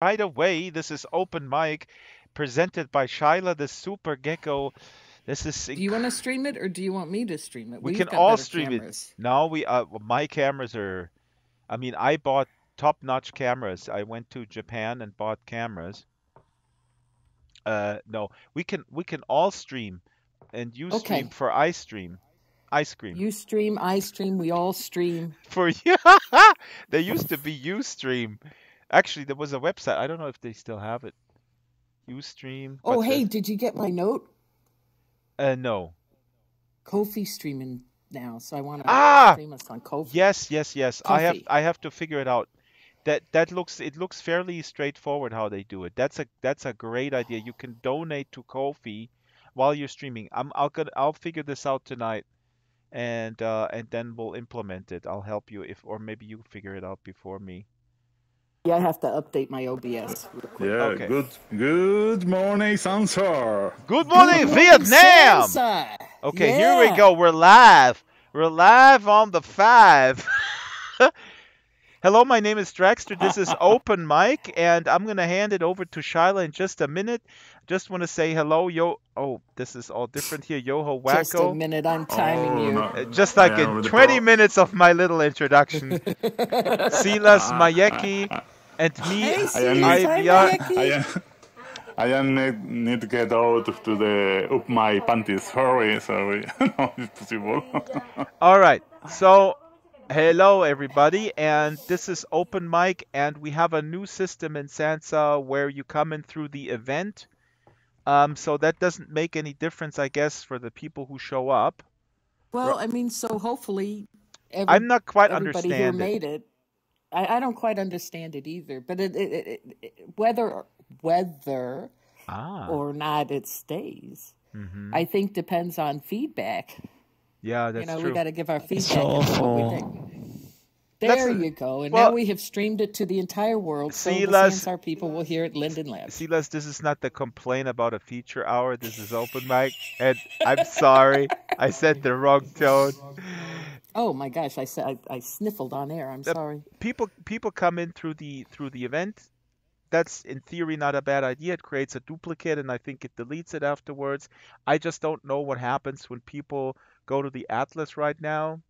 By the way, this is open mic presented by Shyla the Super Gecko. This is Do you want to stream it or do you want me to stream it? we We've can got all better stream it. cameras. Now my cameras are I mean I bought top-notch cameras. I went to Japan and bought cameras. No, we can all stream and you stream Okay. for I stream. Ice cream. You stream, I stream, we all stream. For you. There used to be Ustream. Actually, there was a website. I don't know if they still have it. Ustream, Oh, but hey, did you get my note? no. Kofi streaming now, so I want to Ah, stream us on Kofi. yes. Kofi. I have to figure it out. That looks fairly straightforward how they do it. That's a great idea. You can donate to Ko-fi while you're streaming. I'll figure this out tonight and then we'll implement it. I'll help you if or maybe you figure it out before me. Yeah, I have to update my OBS real quick. Yeah, Okay. good morning, Sansar. Good morning, Vietnam. Sansar. Okay, Yeah. here we go. We're live. We're live on the 5. Hello, my name is Dragster. This is Open Mic, and I'm going to hand it over to Shyla in just a minute. Just want to say hello, yo. Oh, this is all different here. Yoho Wacko. Just a minute, I'm timing you. No, Just like I am in with the 20 pro. minutes of my little introduction. Silas Mayeki and me. Hey, I Silas, hi, yeah. Mayeki. I am need to get out to the up my panties. Hurry, sorry, no, it's possible. All right. So, hello everybody, and this is Open Mic, and we have a new system in Sansa where you come in through the event. So that doesn't make any difference, I guess, for the people who show up. Well, I mean, so hopefully I'm not quite everybody here understand it. made it. I don't quite understand it either, but whether Ah. or not it stays, Mm-hmm. I think depends on feedback. Yeah, that's We true. got to give our feedback so on what we awful. think. There you go. And well- now we have streamed it to the entire world, so the Silas- Sansar people will hear it Linden Labs. Silas, this is not the complaint about a feature hour. This is Open Mic, and I'm sorry. I said the wrong tone. Oh my gosh, I sniffled on air. I'm sorry. People come in through the event. That's in theory not a bad idea. It creates a duplicate and I think it deletes it afterwards. I just don't know what happens when people go to the Atlas right now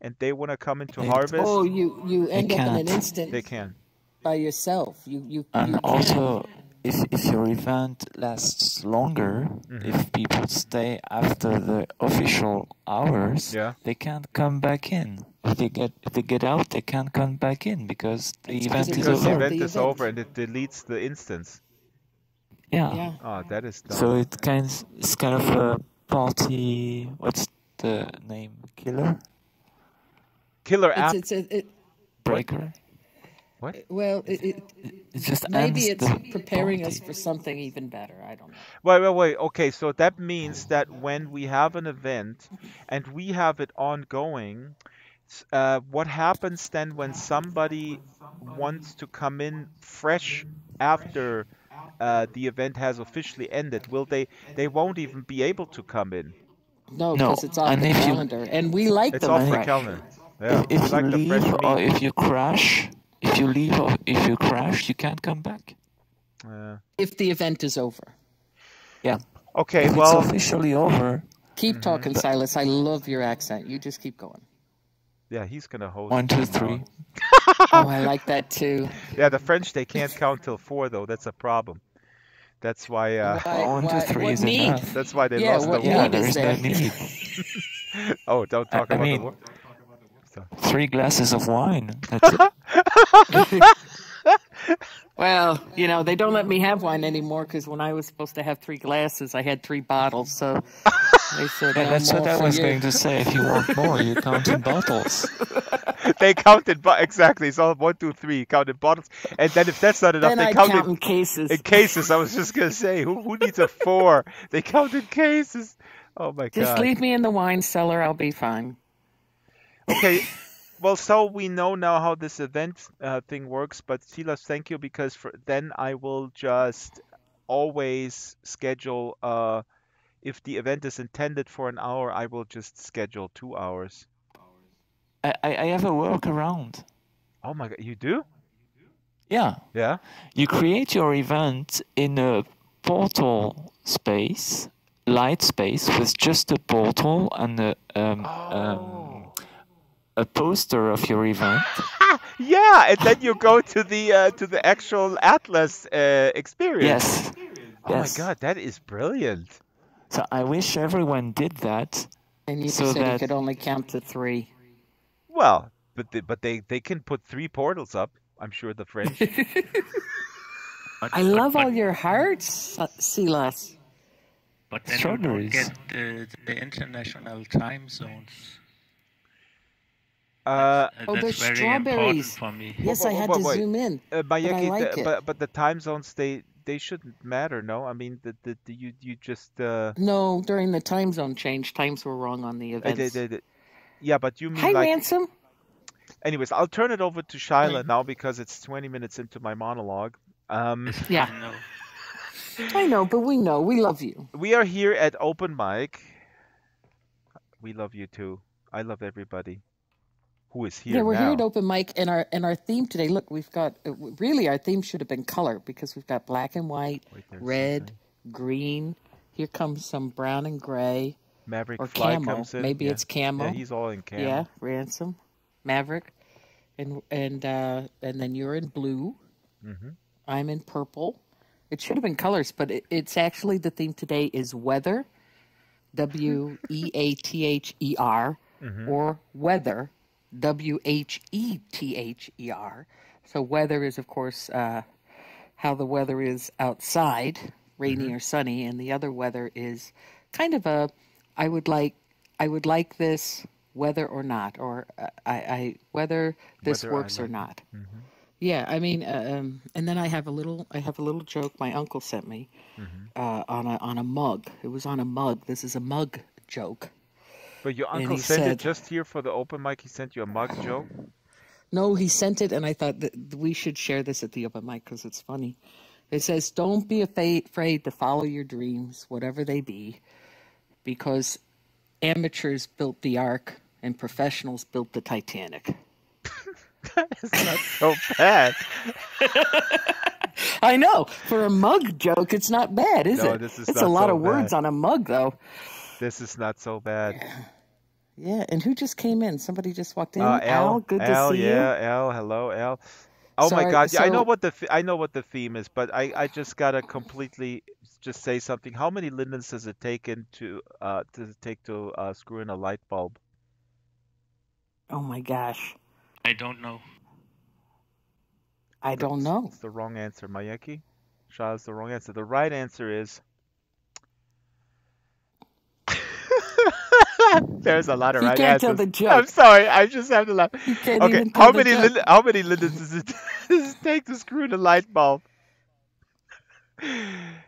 and they want to come into Harvest. Oh, you end up in an can't. instant They can. by yourself. You And can. also, if your event lasts longer, if people stay after the official hours, Yeah. they can't come back in. If they get out, they can't come back in because the event is Because the over. event The is event. over and it deletes the instance. Yeah. Oh, that is dumb. So it's kind of a party. What's the name? Killer app. Breaker. Well, It just maybe ends it's the preparing us party. for something even better. I don't know. Wait. Okay, so that means that when we have an event and we have it ongoing, what happens then when somebody wants to come in fresh after the event has officially ended? Will they won't even be able to come in. No, No, because it's off and the if you- calendar, and we like It's them off the fresh. calendar. Yeah, If we you like the leave fresh or meat. if you crash, if you leave or if you crash, you can't come back. If the event is over. Yeah. Okay, If well, it's officially over, Keep talking, Silas. I love your accent. You just keep going. yeah, he's gonna host. 1, 2, 3. Oh, I like that too. Yeah, the French they can't count till 4 though. That's a problem. That's why. Why, 1, 2, 3 what is need? enough. That's why they Yeah, lost the what war. Yeah, need there is is no there? need. Oh, don't talk I about the mean- war. 3 glasses of wine. That's it. Well, they don't let me have wine anymore because when I was supposed to have 3 glasses, I had 3 bottles. So they said, Yeah, "No that's more what I for was you." going to say. If you want more, you count in bottles. They counted, exactly. It's all 1, 2, 3 counted bottles, and then if that's not enough, Then they I counted count in cases. in cases. I was just gonna say, who needs a 4? They counted cases. Oh my Just god. leave me in the wine cellar. I'll be fine. Okay. Well, so we know now how this event thing works, but Silas, thank you because then I will just always schedule. If the event is intended for an hour, I will just schedule 2 hours. I have a workaround. Oh my god, you do? Yeah. Yeah. You create your event in a portal space, light space, with just a portal and a poster of your event. Yeah, and then you go to the actual Atlas experience. Yes. Oh my Yes. God, that is brilliant. So I wish everyone did that. And you So said that- you could only count to 3. Well, but they can put 3 portals up. I'm sure the French. I love all your hearts, Silas. But then you Strawberries. don't get the international time zones. Oh, That's there's very strawberries. important for me. Yes, I had to Wait. zoom in. But I Mayeki, like it. but the time zones they shouldn't matter, no? I mean, you just No, during the time zone change, times were wrong on the events. yeah, but you mean Hi, like. Ransom. Anyways, I'll turn it over to Shyla now because it's 20 minutes into my monologue. Yeah. No. I know, but we know. We love you. We are here at Open Mic. We love you too. I love everybody who is here Yeah, we're now. here at Open Mic, and our theme today, look, we've got, really our theme should have been color, because we've got black and white, Wait, there's red, green, here comes some brown and gray, Maverick or Fly camo. comes in. Maybe yeah. it's camo. Yeah, he's all in camo. Yeah, Ransom, Maverick, and then you're in blue. Mm-hmm. I'm in purple. It should have been colors, but it's actually the theme today is weather, WEATHER, or weather, WHETHER. So weather is, of course, how the weather is outside, rainy or sunny, and the other weather is kind of a, I would like this, whether or not, or whether this Whether I works or like it. not. Mm-hmm. Yeah, I mean, and then I have a little joke my uncle sent me on a mug. It was on a mug. This is a mug joke. But your And uncle he sent it said- just here for the Open Mic. He sent you a mug joke. No, he sent it, and I thought that we should share this at the open mic because it's funny. It says, "Don't be afraid to follow your dreams, whatever they be, because amateurs built the Ark and professionals built the Titanic." It's not so bad. I know. For a mug joke, it's not bad, is No, it? this is it's not a lot so of words bad. on a mug, though. This is not so bad. Yeah, and who just came in? Somebody just walked in. Al, Good to Al, see yeah, Al, hello, Al. Oh my Sorry, God, yeah, I know so- what the theme is, but I just gotta completely just say something. How many lindens does it take to screw in a light bulb? you. Oh my gosh, I don't know. I don't know. It's the wrong answer, Mayeki. Shah's the wrong answer. The right answer is. There's a lot of You right can't tell answers. the joke. I'm sorry, I just have to laugh. can't Okay, even tell the joke. how many lindens does it take to screw in a light bulb?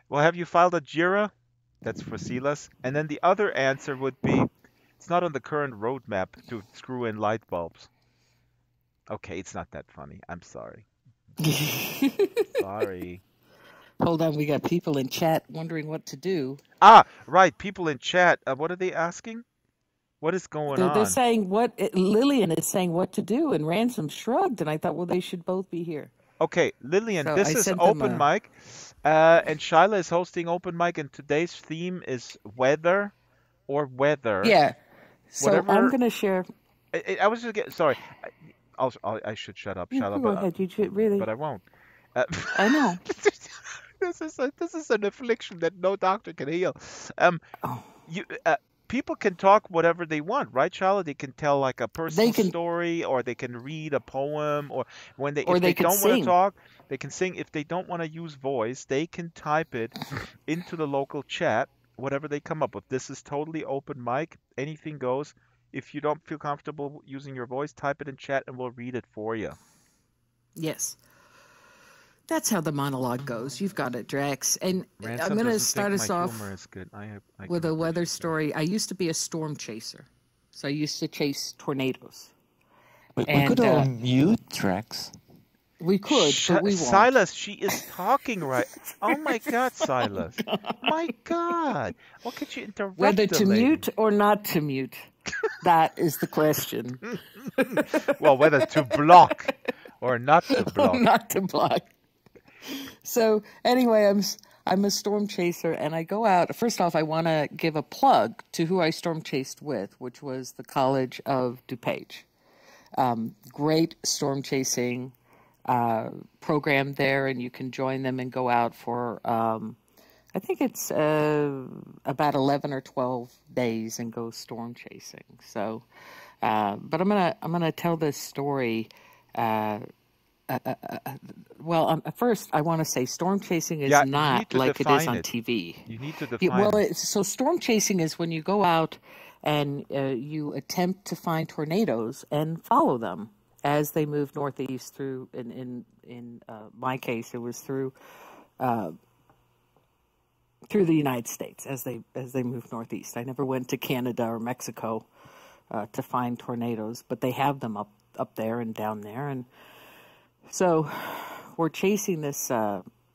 Well, have you filed a JIRA? That's for Silas. And then the other answer would be, it's not on the current roadmap to screw in light bulbs. Okay, it's not that funny. I'm sorry. Sorry. Hold on, we got people in chat wondering what to do. Ah, right. People in chat. What are they asking? What is going They're on? saying Lillian is saying what to do, and Ransom shrugged, and I thought, well, they should both be here. Okay, Lillian, So this I is sent them Open Mic, and Shyla is hosting Open Mic, and today's theme is weather or weather. Yeah. So Whatever- I'm going to share. I was just getting sorry. I should shut up, Yeah, Shyla, go ahead. You should really. but I won't. I know. This is an affliction that no doctor can heal. Oh. People can talk whatever they want, right, Shyla? They can tell like a personal can- story, or they can read a poem, or Or if they they can don't want sing. to talk, they can sing. If they don't want to use voice, they can type it into the local chat, whatever they come up with. This is totally open mic. Anything goes. If you don't feel comfortable using your voice, type it in chat and we'll read it for you. Yes. That's how the monologue goes. You've got it, Drax. And Ransom I'm going to doesn't start think us my off humor is good. I with can a weather appreciate that. story. I used to be a storm chaser. So I used to chase tornadoes. We And, could all mute tracks. We could, but we won't. Silas, she is talking right. Oh my God, Silas. My God. Why can't you interrupt Whether the to lady? mute or not to mute. That is the question. Well, whether to block Or not to block. Not to block. So anyway, I'm a storm chaser, and I go out. First off, I want to give a plug to who I storm chased with, which was the College of DuPage. Great storm chasing program there, and you can join them and go out for I think it's about 11 or 12 days and go storm chasing. So, but I'm gonna tell this story. Well, first I want to say storm chasing is not like it is on TV. You need to define it. So storm chasing is when you go out and you attempt to find tornadoes and follow them as they move northeast through. In my case, it was through the United States as they move northeast. I never went to Canada or Mexico to find tornadoes, but they have them up there and down there. And so we're chasing this.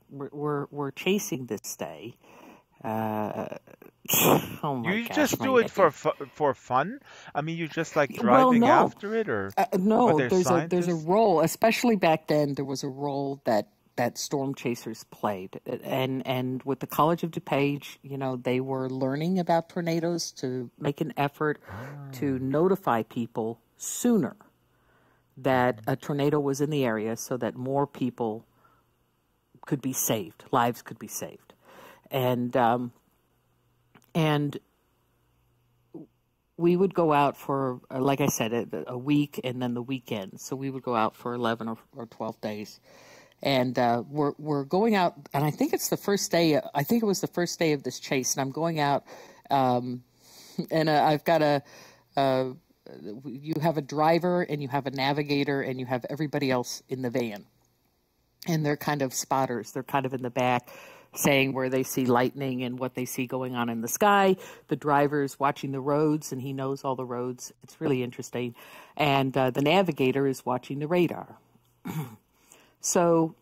We're chasing this day. Oh my You gosh, just do it for fun? I mean, you just like Well, driving no. after it, or No, are there there's a scientists? role, especially back then. There was a role that storm chasers played, and with the College of DuPage, they were learning about tornadoes to make an effort to notify people sooner that a tornado was in the area, so that more people could be saved, lives could be saved, and we would go out for, like I said, a week and then the weekend. So we would go out for 11 or 12 days. And we're going out, and I think it's the first day. I think it was the first day of this chase, and I'm going out, and I've got you have a driver, and you have a navigator, and you have everybody else in the van. And they're kind of spotters. They're kind of in the back, saying where they see lightning and what they see going on in the sky. The driver's watching the roads, and he knows all the roads. It's really interesting. And the navigator is watching the radar. So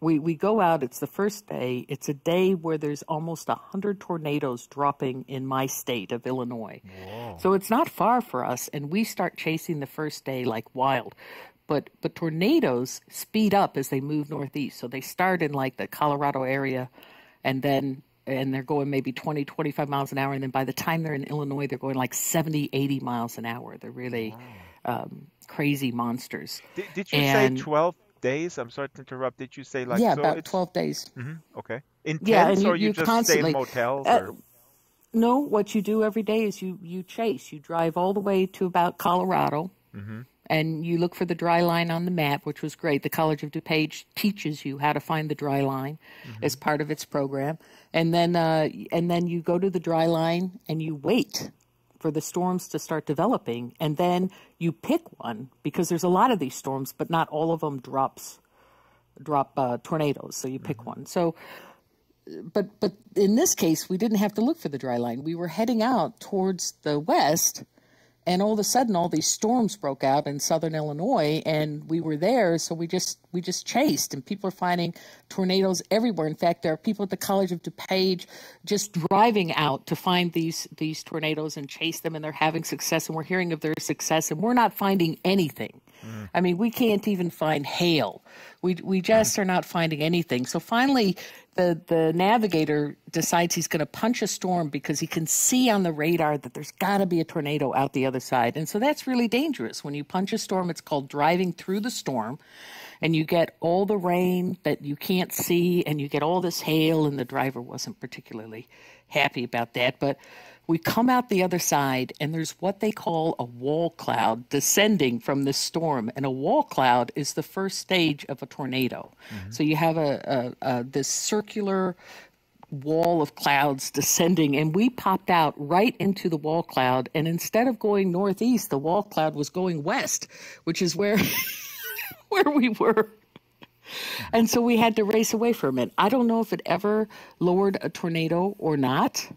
we go out. It's the first day. It's a day where there's almost 100 tornadoes dropping in my state of Illinois. Whoa. So it's not far for us, and we start chasing the first day like wild. But tornadoes speed up as they move northeast. So they start in like the Colorado area, and they're going maybe 20, 25 miles an hour. And then by the time they're in Illinois, they're going like 70, 80 miles an hour. They're really crazy monsters. Did you say 12 days? I'm sorry to interrupt. Did you say like yeah, so about it's 12 days. okay. In Yeah, tents, and or you just stay in motels? Or? No, what you do every day is you chase. You drive all the way to about Colorado. Mm-hmm. And you look for the dry line on the map, which was great. The College of DuPage teaches you how to find the dry line as part of its program. And then you go to the dry line and you wait for the storms to start developing. And then you pick one, because there's a lot of these storms, but not all of them drop tornadoes. So you pick one. So, but in this case, we didn't have to look for the dry line. We were heading out towards the west, and all of a sudden, all these storms broke out in southern Illinois, and we were there, so we just chased, and people are finding tornadoes everywhere. In fact, there are people at the College of DuPage just driving out to find these tornadoes and chase them, and they're having success, and we're hearing of their success, and we're not finding anything. I mean, we can't even find hail. We just are not finding anything. So finally, the navigator decides he's going to punch a storm because he can see on the radar that there's got to be a tornado out the other side. And so that's really dangerous. When you punch a storm, it's called driving through the storm, and you get all the rain that you can't see, and you get all this hail, and the driver wasn't particularly happy about that. But we come out the other side, and there's what they call a wall cloud descending from this storm. And a wall cloud is the first stage of a tornado. Mm-hmm. So you have this circular wall of clouds descending, and we popped out right into the wall cloud. And instead of going northeast, the wall cloud was going west, which is where we were. And so we had to race away from it. I don't know if it ever lowered a tornado or not.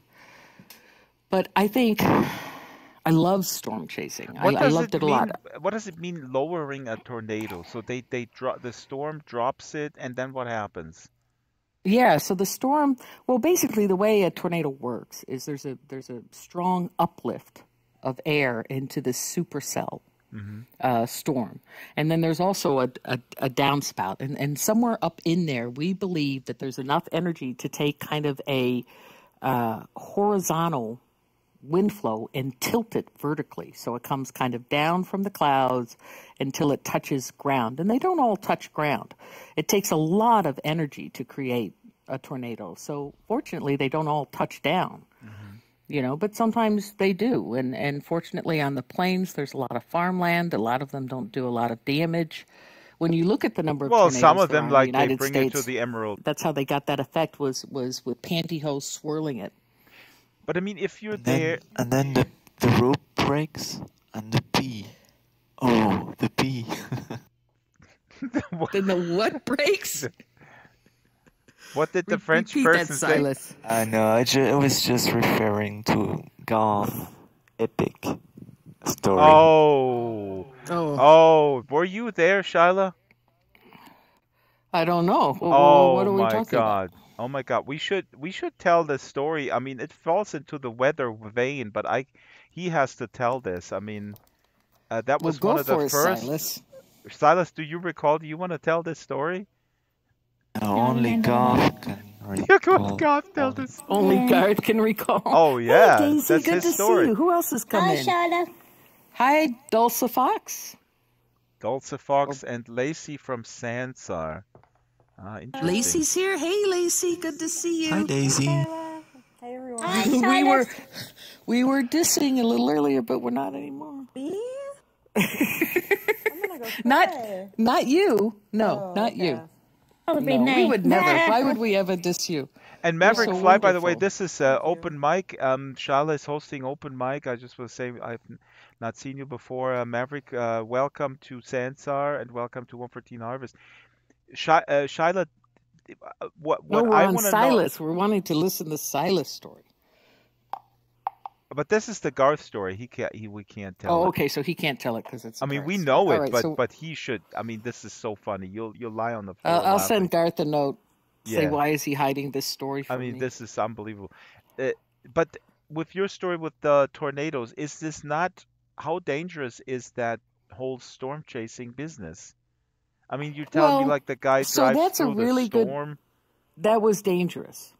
But I think I love storm chasing. I loved it a lot. What does it mean, lowering a tornado? So the storm drops it, and then what happens? Yeah, so the storm, well, basically the way a tornado works is there's a strong uplift of air into this supercell storm. And then there's also a downspout. And somewhere up in there, we believe that there's enough energy to take kind of a horizontal wind flow and tilt it vertically. So it comes kind of down from the clouds until it touches ground. And they don't all touch ground. It takes a lot of energy to create a tornado. So fortunately, they don't all touch down. But sometimes they do. And fortunately on the plains, there's a lot of farmland. A lot of them don't do a lot of damage. When you look at the number of tornadoes some of there them, are like, in the United they bring States, it to the Emerald. that's how they got that effect was with pantyhose swirling it. But I mean, if you're there... And then the rope breaks and the pea. Oh, the pea. Then the what breaks? What did the French Repeat person that, say? Silas. I know, I was just referring to Garth epic story. Oh, were you there, Shyla? I don't know. What are we talking about? Oh my God. We should tell this story. I mean, it falls into the weather vein, but he has to tell this. I mean, that was one of the first. Silas. Silas, do you recall? Do you want to tell this story? Only Garth can recall. Garth tell this. Only Garth can recall. Oh yeah, Hey, Daisy, that's good his to story. see you. Who else has come Hi, in? Shyla. Hi, Dulce Fox. Dulce Fox and Lacey from Sansar. Interesting. Lacey's here. Hey, Lacey, good to see you. Hi, Daisy. Hi, Shyla. we were dissing a little earlier, but we're not anymore. Me? I'm gonna go Not you. No, not you. That would be No, nice. we would never. Why would we ever diss you? And Maverick so Fly, by the way, wonderful. this is open mic. Shyla is hosting open mic. I just want to say I've not seen you before. Maverick, welcome to Sansar and welcome to 114 Harvest. Shyla, what We're I on want to know, Silas. We're wanting to listen to Silas' story. but this is the Garth story. We can't tell. Oh, it. okay, so he can't tell it because it's. I mean, we Garth's know story. it, All right, but he should. I mean, this is so funny. You'll lie on the floor. I'll laughing. send Garth a note. Say, Yeah. why is he hiding this story from I mean, me? this is unbelievable. But with your story with the tornadoes, is this not? How dangerous is that whole storm chasing business? I mean, you're telling me like the guy so drives that's a through really the good- storm. That was dangerous.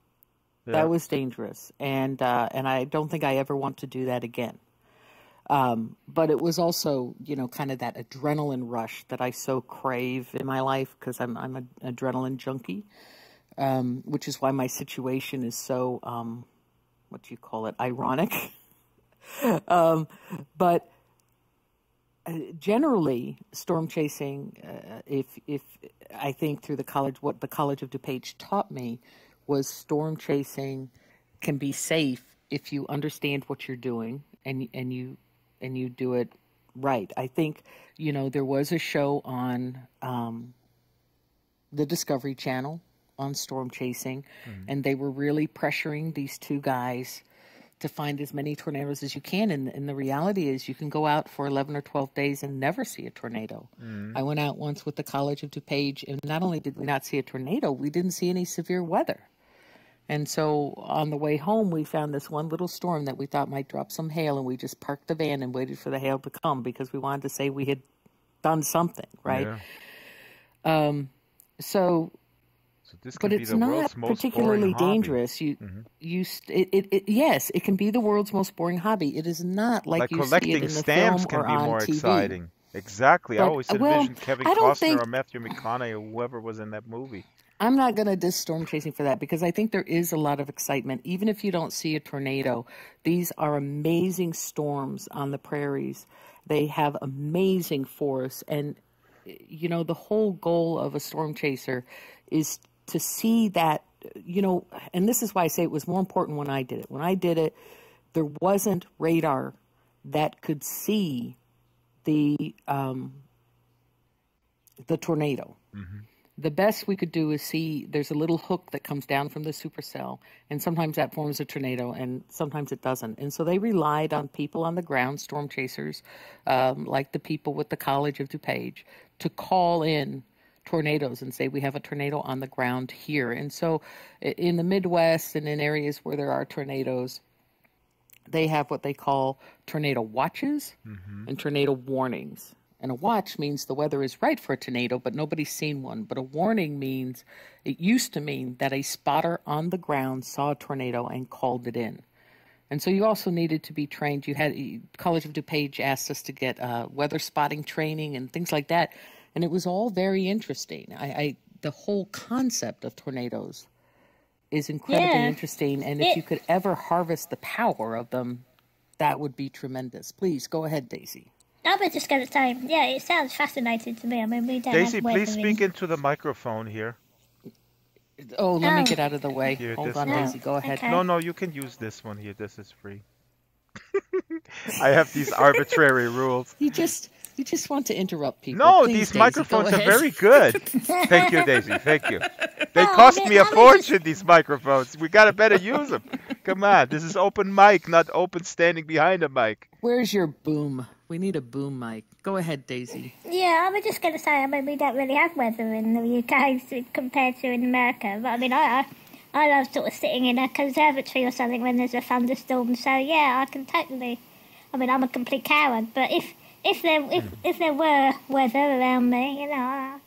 Yeah. That was dangerous, and I don't think I ever want to do that again. But it was also, kind of that adrenaline rush that I so crave in my life because I'm an adrenaline junkie, which is why my situation is so, ironic. But generally, storm chasing, if I think through what the College of DuPage taught me was storm chasing can be safe if you understand what you're doing and you do it right. I think, there was a show on the Discovery Channel on storm chasing, and they were really pressuring these two guys to find as many tornadoes as you can. And the reality is you can go out for 11 or 12 days and never see a tornado. I went out once with the College of DuPage, and not only did we not see a tornado, we didn't see any severe weather. And so on the way home, we found this one little storm that we thought might drop some hail, and we just parked the van and waited for the hail to come because we wanted to say we had done something, right? Yeah. So this but could be it's the not world's most particularly boring hobby. dangerous. Yes, it can be the world's most boring hobby. It is not like you see it collecting in the stamps film can or be on more TV. exciting. Exactly. I But, always well, envisioned Kevin I don't Costner think- or Matthew McConaughey or whoever was in that movie. I'm not going to diss storm chasing for that because I think there is a lot of excitement. Even if you don't see a tornado, these are amazing storms on the prairies. They have amazing force. And, the whole goal of a storm chaser is to see that, and this is why I say it was more important when I did it. When I did it, there wasn't radar that could see the tornado. The best we could do is see there's a little hook that comes down from the supercell, and sometimes that forms a tornado, and sometimes it doesn't. And so they relied on people on the ground, storm chasers, like the people with the College of DuPage, to call in tornadoes and say, we have a tornado on the ground here. And so in the Midwest and in areas where there are tornadoes, they have what they call tornado watches and tornado warnings. And a watch means the weather is right for a tornado, but nobody's seen one. But a warning means, it used to mean that a spotter on the ground saw a tornado and called it in. And so you also needed to be trained. You had College of DuPage asked us to get weather spotting training and things like that. And it was all very interesting. The whole concept of tornadoes is incredibly interesting. And if you could ever harvest the power of them, that would be tremendous. Please, go ahead, Daisy. I was just going to say, yeah, it sounds fascinating to me. I mean, we don't Daisy, have please weathering. speak into the microphone here. Oh, let me get out of the way. Here, Hold this on, one. Daisy, go ahead. Okay. No, you can use this one here. This is free. I have these arbitrary rules. You just want to interrupt people. No, Please, these Daisy, microphones go are ahead. very good. Thank you, Daisy. Thank you. They Oh, cost I me a was fortune, these microphones. We gotta better use them. Come on, this is open mic, not open standing behind a mic. Where's your boom? We need a boom mic. Go ahead, Daisy. Yeah, I was just going to say, I mean, we don't really have weather in the UK compared to in America. But I mean, I love sort of sitting in a conservatory or something when there's a thunderstorm. So yeah, I can totally. I mean, I'm a complete coward, but if there were weather around me, you know,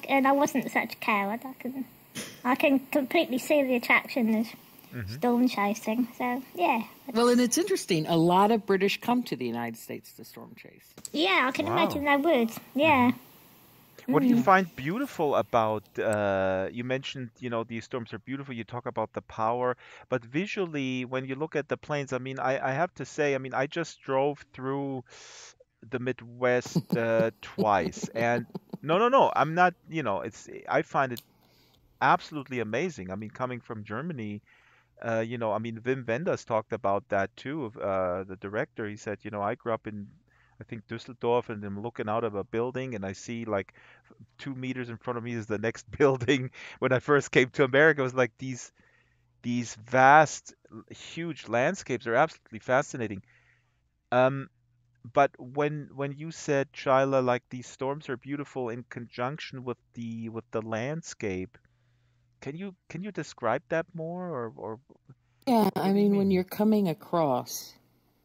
and I wasn't such a coward, I can completely see the attraction of storm chasing. So yeah. Well, and it's interesting. A lot of British come to the United States to storm chase. Yeah, I can Wow. imagine they would. Yeah. What do you find beautiful about, you mentioned, these storms are beautiful, you talk about the power, but visually, when you look at the planes, I mean, I have to say, I mean, I just drove through the Midwest twice, and no, I'm not, I find it absolutely amazing. I mean, coming from Germany, I mean, Wim Wenders talked about that too, the director. He said, I grew up in, I think, Düsseldorf, and I'm looking out of a building, and I see like 2 meters in front of me is the next building. When I first came to America, it was like these vast, huge landscapes are absolutely fascinating. Um, but when you said, Shyla, like these storms are beautiful in conjunction with the landscape, can you describe that more, or Yeah, what I do you mean, when mean? you're coming across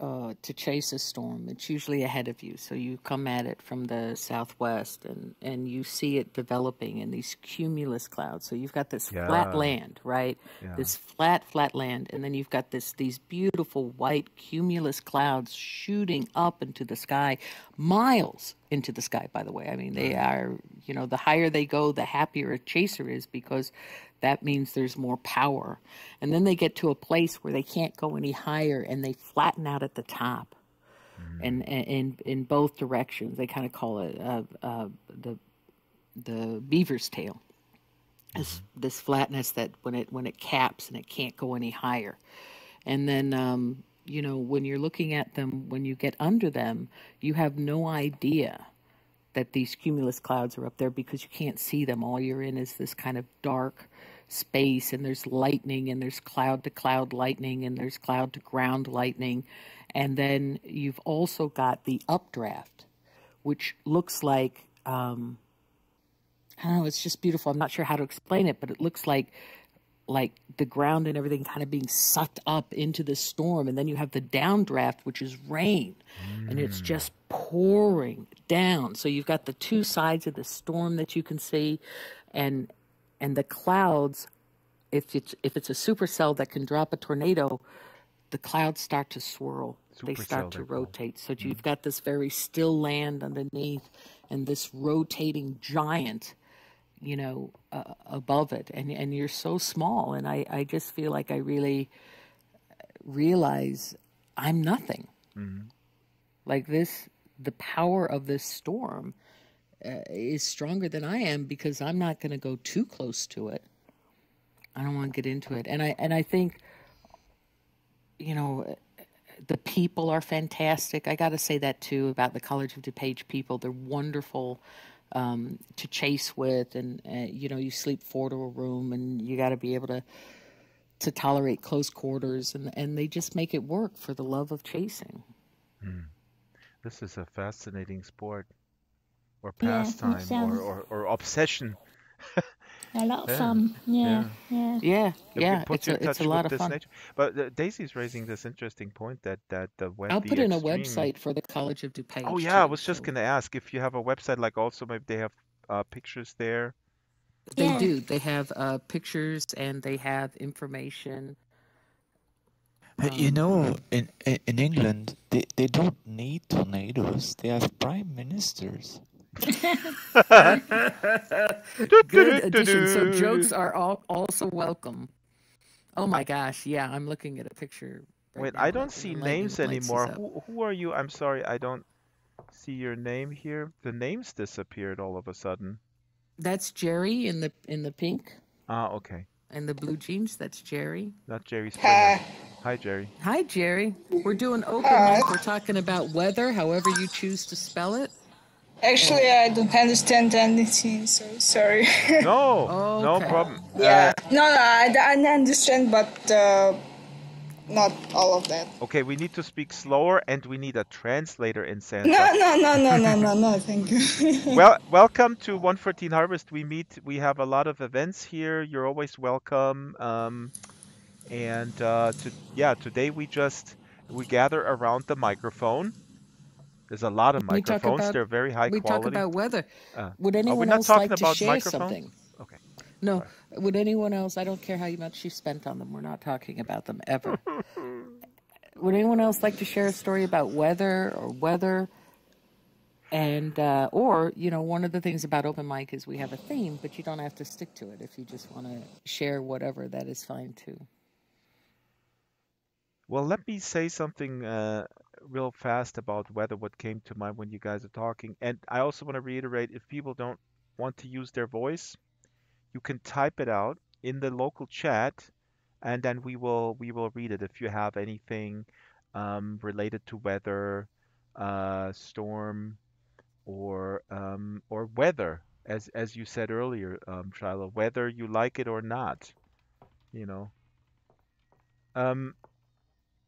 to chase a storm, it's usually ahead of you. So you come at it from the southwest, and you see it developing in these cumulus clouds. So you've got this flat Yeah, land, right? yeah. This flat land, and then you've got these beautiful white cumulus clouds shooting up into the sky, miles into the sky, by the way. I mean, they are, the higher they go, the happier a chaser is, because that means there's more power. And then they get to a place where they can't go any higher, and they flatten out at the top, and in both directions. They kind of call it the beaver's tail. This flatness that when it caps and it can't go any higher. And then when you're looking at them, when you get under them, you have no idea that these cumulus clouds are up there, because you can't see them. All you're in is this kind of dark space, and there's lightning, and there's cloud to cloud lightning, and there's cloud to ground lightning. And then you've also got the updraft, which looks like, I don't know, it's just beautiful. I'm not sure how to explain it, but it looks like the ground and everything kind of being sucked up into the storm. And then you have the downdraft, which is rain, and it's just pouring down. So you've got the two sides of the storm that you can see, and the clouds. If it's a supercell that can drop a tornado, the clouds start to swirl. They Supercell, start to they're called. rotate. So you've got this very still land underneath, and this rotating giant, above it, and you're so small. And I just feel like I really realize I'm nothing. Like this, the power of this storm is stronger than I am, because I'm not going to go too close to it. I don't want to get into it. And I think, the people are fantastic. I got to say that too about the College of DuPage people. They're wonderful to chase with, and you sleep 4 to a room, and you got to be able to tolerate close quarters, and they just make it work for the love of chasing. This is a fascinating sport, or Yeah, it pastime, sounds. or obsession. A lot of Yeah, fun. Yeah, yeah. yeah. Yeah, It yeah, puts you in it's a touch with lot of this fun. nature. But Daisy's raising this interesting point that I'll the put in a extreme. website for the College of Oh DuPage yeah, I too. was just So gonna ask if you have a website, like also maybe they have pictures there. they Yeah. do. They have pictures and they have information. You know, in England, they don't need tornadoes. They have prime ministers. Good addition. So jokes Do-do-do-do-do. are all also welcome. Oh my gosh, yeah, I'm looking at a picture right Wait, now, I like don't when the see lightning names lights this anymore. up. Who are you? I'm sorry, I don't see your name here. The names disappeared all of a sudden. That's Jerry in the pink Ah, okay. and the blue jeans. That's Jerry. Not Jerry Springer. Hi. Hi, Jerry. Hi, Jerry. We're doing open Hi. mic. We're talking about weather, however you choose to spell it. And Actually, I don't understand anything, so sorry. No, no okay, problem. Yeah. No, I understand, but not all of that. Okay, we need to speak slower and we need a translator in No, Sansar. no, no, no, no, no, no, thank you. Well, welcome to 114 Harvest. We have a lot of events here. You're always welcome. And today we gather around the microphone. There's a lot of we talk microphones. about They're very high we talk quality. about weather. Uh, Would are we anyone not else talking like to about share microphones? something? Okay, No. sorry. Would anyone else? I don't care how much you spent on them. We're not talking about them ever. Would anyone else like to share a story about weather? And or one of the things about open mic is we have a theme, but you don't have to stick to it. If you just want to share whatever, that is fine too. Well, let me say something real fast about weather, what came to mind when you guys are talking. And I also want to reiterate, if people don't want to use their voice, you can type it out in the local chat, and then we will read it if you have anything related to weather, storm, or weather, as you said earlier, Shyla, whether you like it or not, you know. Um,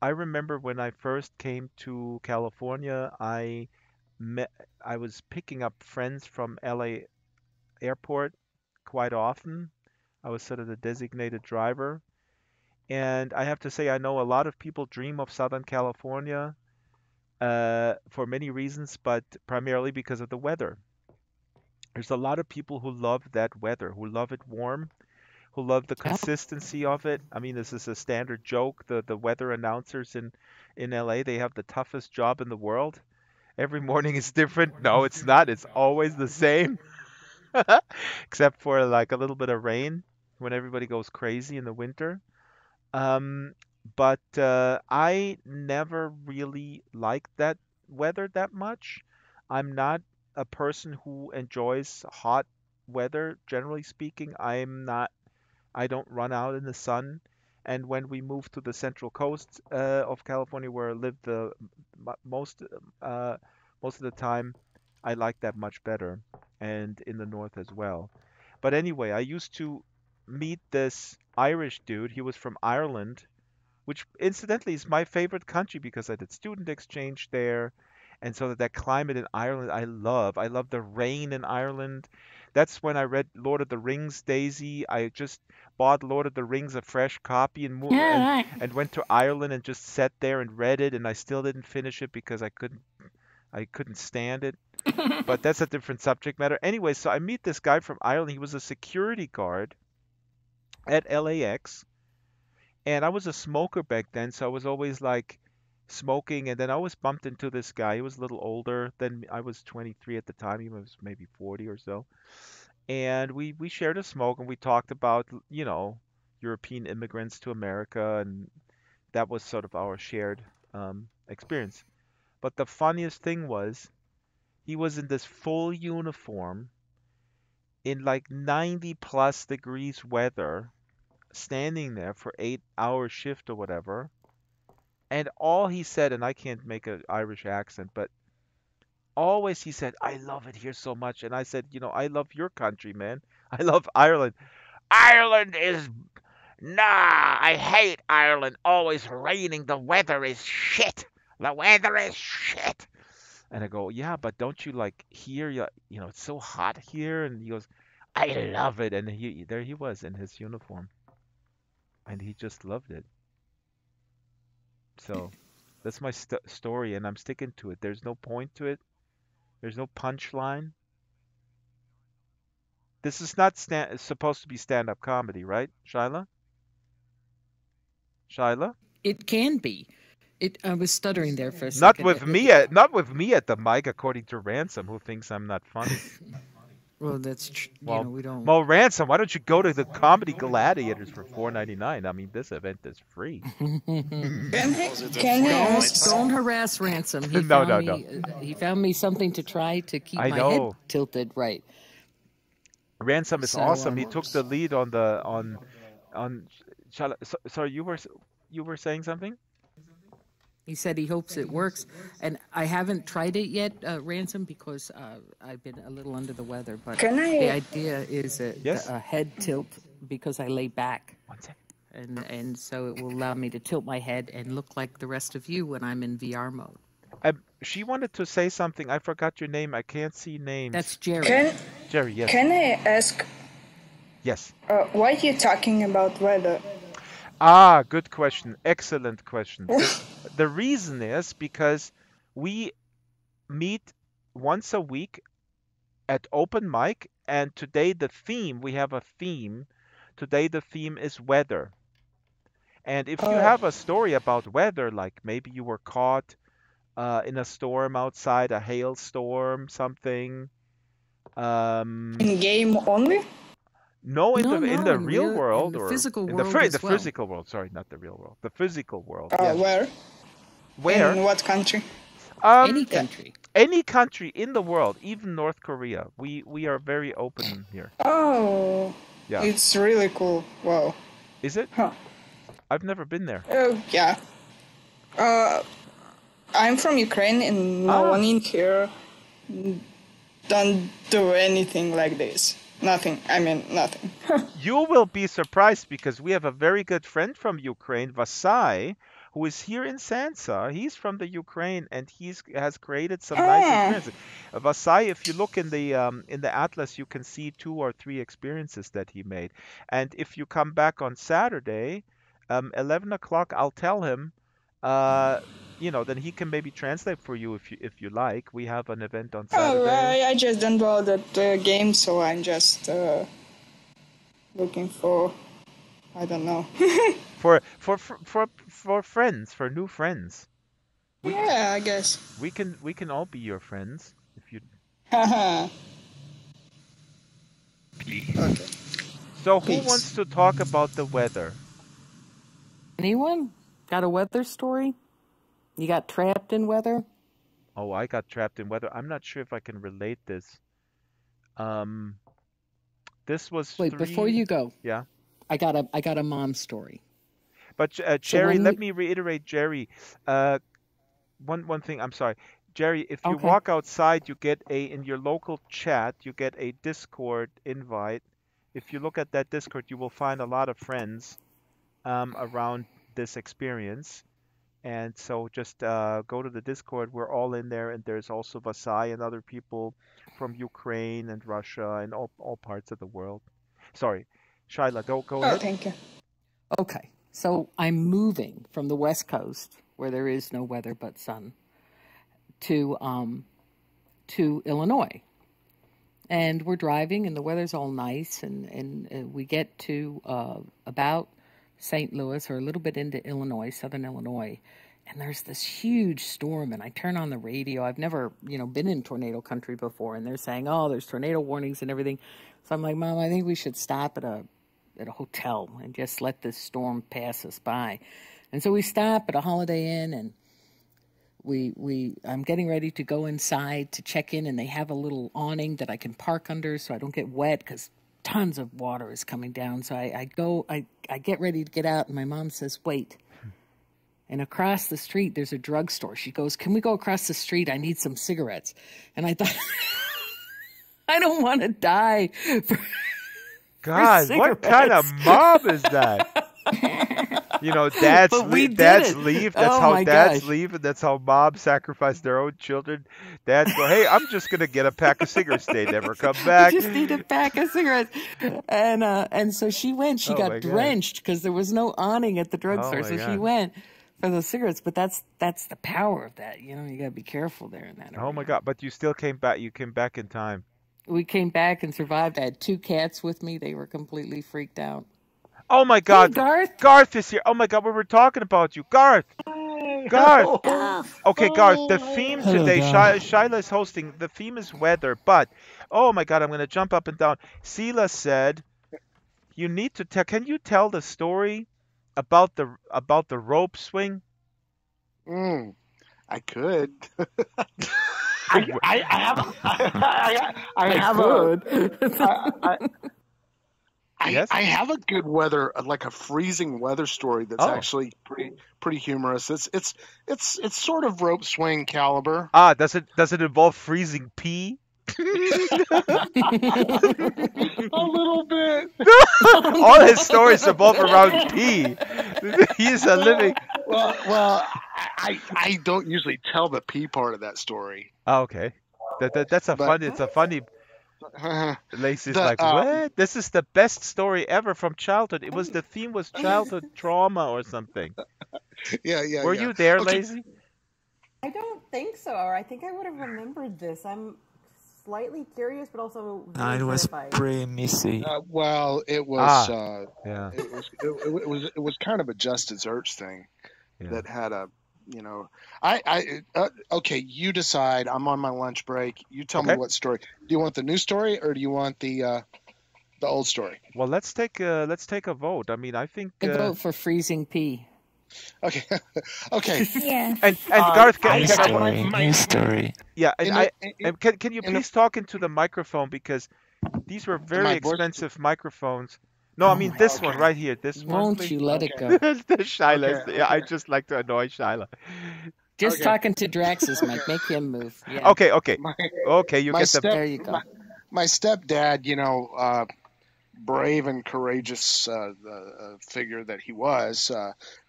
I remember when I first came to California, met I was picking up friends from LA airport quite often. I was sort of the designated driver. And I have to say, I know a lot of people dream of Southern California for many reasons, but primarily because of the weather. There's a lot of people who love that weather, who love it warm, who love the Yeah. consistency of it. I mean, this is a standard joke. The weather announcers in LA, they have the toughest job in the world. Every morning is different. No, it's not. It's always the same, except for like a little bit of rain when everybody goes crazy in the winter. Um, but I never really liked that weather that much. I'm not a person who enjoys hot weather, generally speaking. I don't run out in the sun. And when we moved to the central coast of California, where I lived most uh, most of the time, I like that much better, and in the north as well. But anyway, I used to meet this Irish dude. He was from Ireland, which incidentally is my favorite country because I did student exchange there. And so that climate in Ireland, I love. I love the rain in Ireland. That's when I read Lord of the Rings, Daisy. I just bought Lord of the Rings, a fresh copy, and Yeah, right. and went to Ireland and just sat there and read it. And I still didn't finish it because I couldn't stand it. But that's a different subject matter. Anyway, so I meet this guy from Ireland. He was a security guard at LAX, and I was a smoker back then, so I was always like smoking. And then I always bumped into this guy. He was a little older than me. I was 23 at the time. He was maybe 40 or so. And we shared a smoke and we talked about, European immigrants to America, and that was sort of our shared experience. But the funniest thing was he was in this full uniform in like 90 plus degrees weather, standing there for 8 hour shift or whatever. And all he said, and I can't make an Irish accent, but always he said, I love it here so much. And I said, I love your country, man. I love Ireland. Ireland is, nah, I hate Ireland. Always raining. The weather is shit. The weather is shit. And I go, yeah, but don't you like here? It's so hot here. And he goes, I love it. And there he was in his uniform, and he just loved it. So that's my story, and I'm sticking to it. There's no point to it. There's no punchline. This is not supposed to be stand-up comedy, right, Shyla? Shyla? It can be. I was stuttering there for a Not second. with me. Not with me at the mic, according to Ransom, who thinks I'm not funny. Well, that's Well, we don't. well, Ransom, why don't you go to the Comedy Gladiators for $4.99? I mean, this event is free. Can he ask? Don't harass Ransom. He No, found no, me, he found me something to try to keep I my know. head tilted right. Ransom is So, awesome. He took the lead on Shyla. Sorry, you were saying something? He said he hopes it works, and I haven't tried it yet, Ransom, because I've been a little under the weather. But Can I- the idea is Yes? a head tilt because I lay back, 1 second. and so it will allow me to tilt my head and look like the rest of you when I'm in VR mode. She wanted to say something. I forgot your name. I can't see names. That's Jerry. Jerry, yes. Can I ask? Yes. Why are you talking about weather? Ah, good question. Excellent question. The reason is because we meet once a week at open mic, and today we have a theme. Today the theme is weather. And if you have a story about weather, like maybe you were caught in a storm outside, a hailstorm, something. In game only? No, in the real world, in the or physical in world the as well. physical world. Sorry, not the real world. The physical world. Yes. Where? Where? In what country? Any country. Any country in the world, even North Korea. We are very open here. Oh, Yeah. it's really cool. Wow. Is it? Huh. I've never been there. Oh, yeah. I'm from Ukraine, and no one in here don't do anything like this. Nothing. I mean, nothing. You will be surprised because we have a very good friend from Ukraine, Vasai, who is here in Sansar. He's from the Ukraine, and has created some nice experiences. Vasai, if you look in the atlas, you can see 2 or 3 experiences that he made. And if you come back on Saturday, 11 o'clock, I'll tell him. Then he can maybe translate for you if you like. We have an event on Saturday. I just downloaded the game, so I'm just looking for, I don't know. for friends, for new friends. Yeah, I guess. We can all be your friends if you. Please. Okay. So who Please. wants to talk about the weather? Anyone got a weather story? You got trapped in weather? Oh, I got trapped in weather. I'm not sure if I can relate this. This was Wait, before you go, Yeah. I got a mom story. But Jerry, when let me reiterate, Jerry. One thing. I'm sorry, Jerry. If you Okay. walk outside, you get in your local chat, you get a Discord invite. If you look at that Discord, you will find a lot of friends around this experience. And so just go to the Discord. We're all in there, and there's also Vasai and other people from Ukraine and Russia and all parts of the world. Sorry, Shyla, go ahead. Thank you. Okay, so I'm moving from the West Coast, where there is no weather but sun, to Illinois, and we're driving, and the weather's all nice, and we get to about St. Louis, or a little bit into Illinois, southern Illinois, and there's this huge storm, and I turn on the radio. I've never, been in tornado country before, and they're saying, oh, there's tornado warnings and everything. So I'm like, Mom, I think we should stop at a hotel and just let this storm pass us by. And so we stop at a Holiday Inn, and I'm getting ready to go inside to check in, and they have a little awning that I can park under so I don't get wet, because tons of water is coming down. So I get ready to get out, and my mom says, wait. And across the street, there's a drugstore. She goes, can we go across the street? I need some cigarettes. And I thought, I don't want to die. God, what kind of mom is that? You know, dads But we did dads it. leave. That's Oh how my dads gosh. leave, and that's how moms sacrifice their own children. Dads go, "Hey, I'm just gonna get a pack of cigarettes." They never come I back. just need a pack of cigarettes. And so she went. She Oh my got god. drenched because there was no awning at the Oh drugstore. my So she god. went for those cigarettes. But that's the power of that. You know, you gotta be careful there in that Oh my arena. god. But you still came back. You came back in time. We came back and survived. I had 2 cats with me. They were completely freaked out. Oh my Hey, god. Garth. Garth is here. Oh my god. We were talking about you, Garth. Garth. Golf. Okay, Garth. The theme Hello, today, Gar. Shyla is hosting. The theme is weather, but oh my god, I'm gonna jump up and down. Sela said you need to tell. Can you tell the story about the rope swing? I could. I have I have Yes. I have a good weather, like a freezing weather story that's Oh. actually pretty humorous. It's sort of rope swing caliber. Ah, does it involve freezing pee? A little bit. All his stories revolve around pee. He's a living. Well, I don't usually tell the pee part of that story. Oh, okay. That's a But funny. It's a funny. Lacey's like, the what? This is the best story ever from childhood. It was the theme was childhood trauma or something. yeah. Were you there, Okay. Lacey? I don't think so, or I think I would have remembered this. I'm slightly curious, but also No, really it was terrified. pretty messy. Well, it was Ah, yeah, it was kind of a just desserts thing yeah. that had a okay, you decide. I'm on my lunch break. You tell me Okay. what story. Do you want the new story or do you want the old story? Well, let's take a vote. I mean, I think. I vote for freezing pee. Okay, okay. Yeah. And Garth, New story, new story. yeah, and In I the, and can you in the, please talk into the microphone because these were very my voice. expensive microphones. No, I mean this one Okay. right here. This one, Won't please. you let it Okay. go? The Shyla. Okay. Yeah, I just like to annoy Shyla. Just Okay. talking to Drax's mic. Make him move. Yeah. Okay. My Okay, you my get the. step There you go. my stepdad, brave and courageous figure that he was,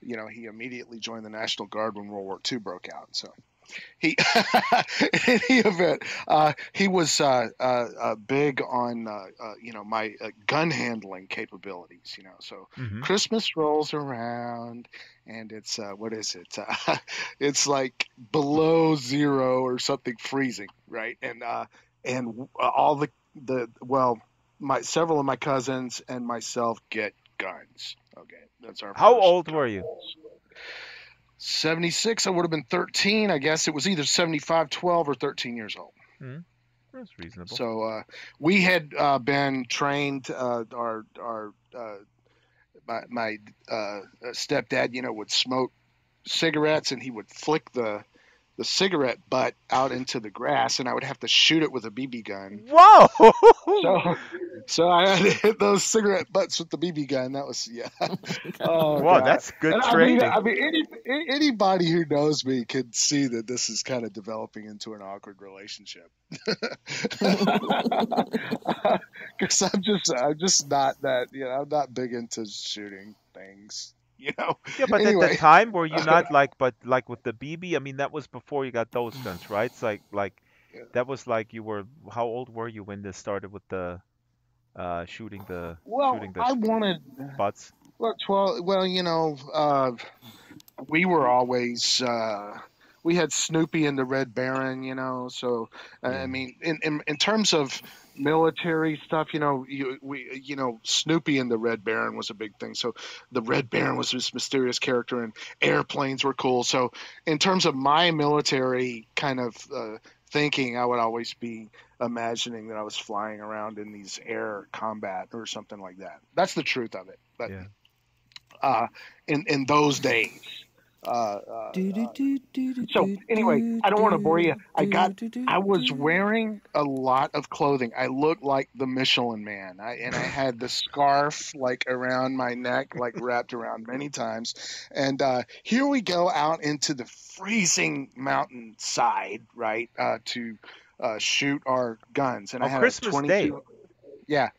he immediately joined the National Guard when World War II broke out. So he, in any event, he was big on, my gun handling capabilities. So Mhm. Christmas rolls around, and it's what is it? It's like below zero or something freezing, right? And all several of my cousins and myself get guns. Okay, that's our How first old gun. were you? 76, I would have been 13. I guess it was either 75, 12, or 13 years old. Hmm. That's reasonable. So we had been trained. My stepdad, would smoke cigarettes, and he would flick the cigarette butt out into the grass, and I would have to shoot it with a BB gun. Whoa! So I had to hit those cigarette butts with the BB gun. That was Oh Wow, God. that's good And training. anybody who knows me can see that this is kind of developing into an awkward relationship. Because I'm just not that. I'm not big into shooting things. Yeah, but at Anyway, the time were you not like with the BB? I mean, that was before you got those guns, right? It's like that was like you were. How old were you when this started with the shooting the I wanted. butts? Well, 12. We were always. We had Snoopy and the Red Baron, So I mean, in terms of military stuff, Snoopy and the Red Baron was a big thing. So the Red Baron was this mysterious character, and airplanes were cool. So in terms of my military kind of thinking, I would always be imagining that I was flying around in these air combat or something like that. That's the truth of it. But Yeah. in those days. So anyway, I don't want to bore you. I was wearing a lot of clothing. I looked like the Michelin Man. I had the scarf like around my neck, like wrapped around many times. And here we go out into the freezing mountainside, right, to shoot our guns. And I had Christmas a 22. Day. Yeah.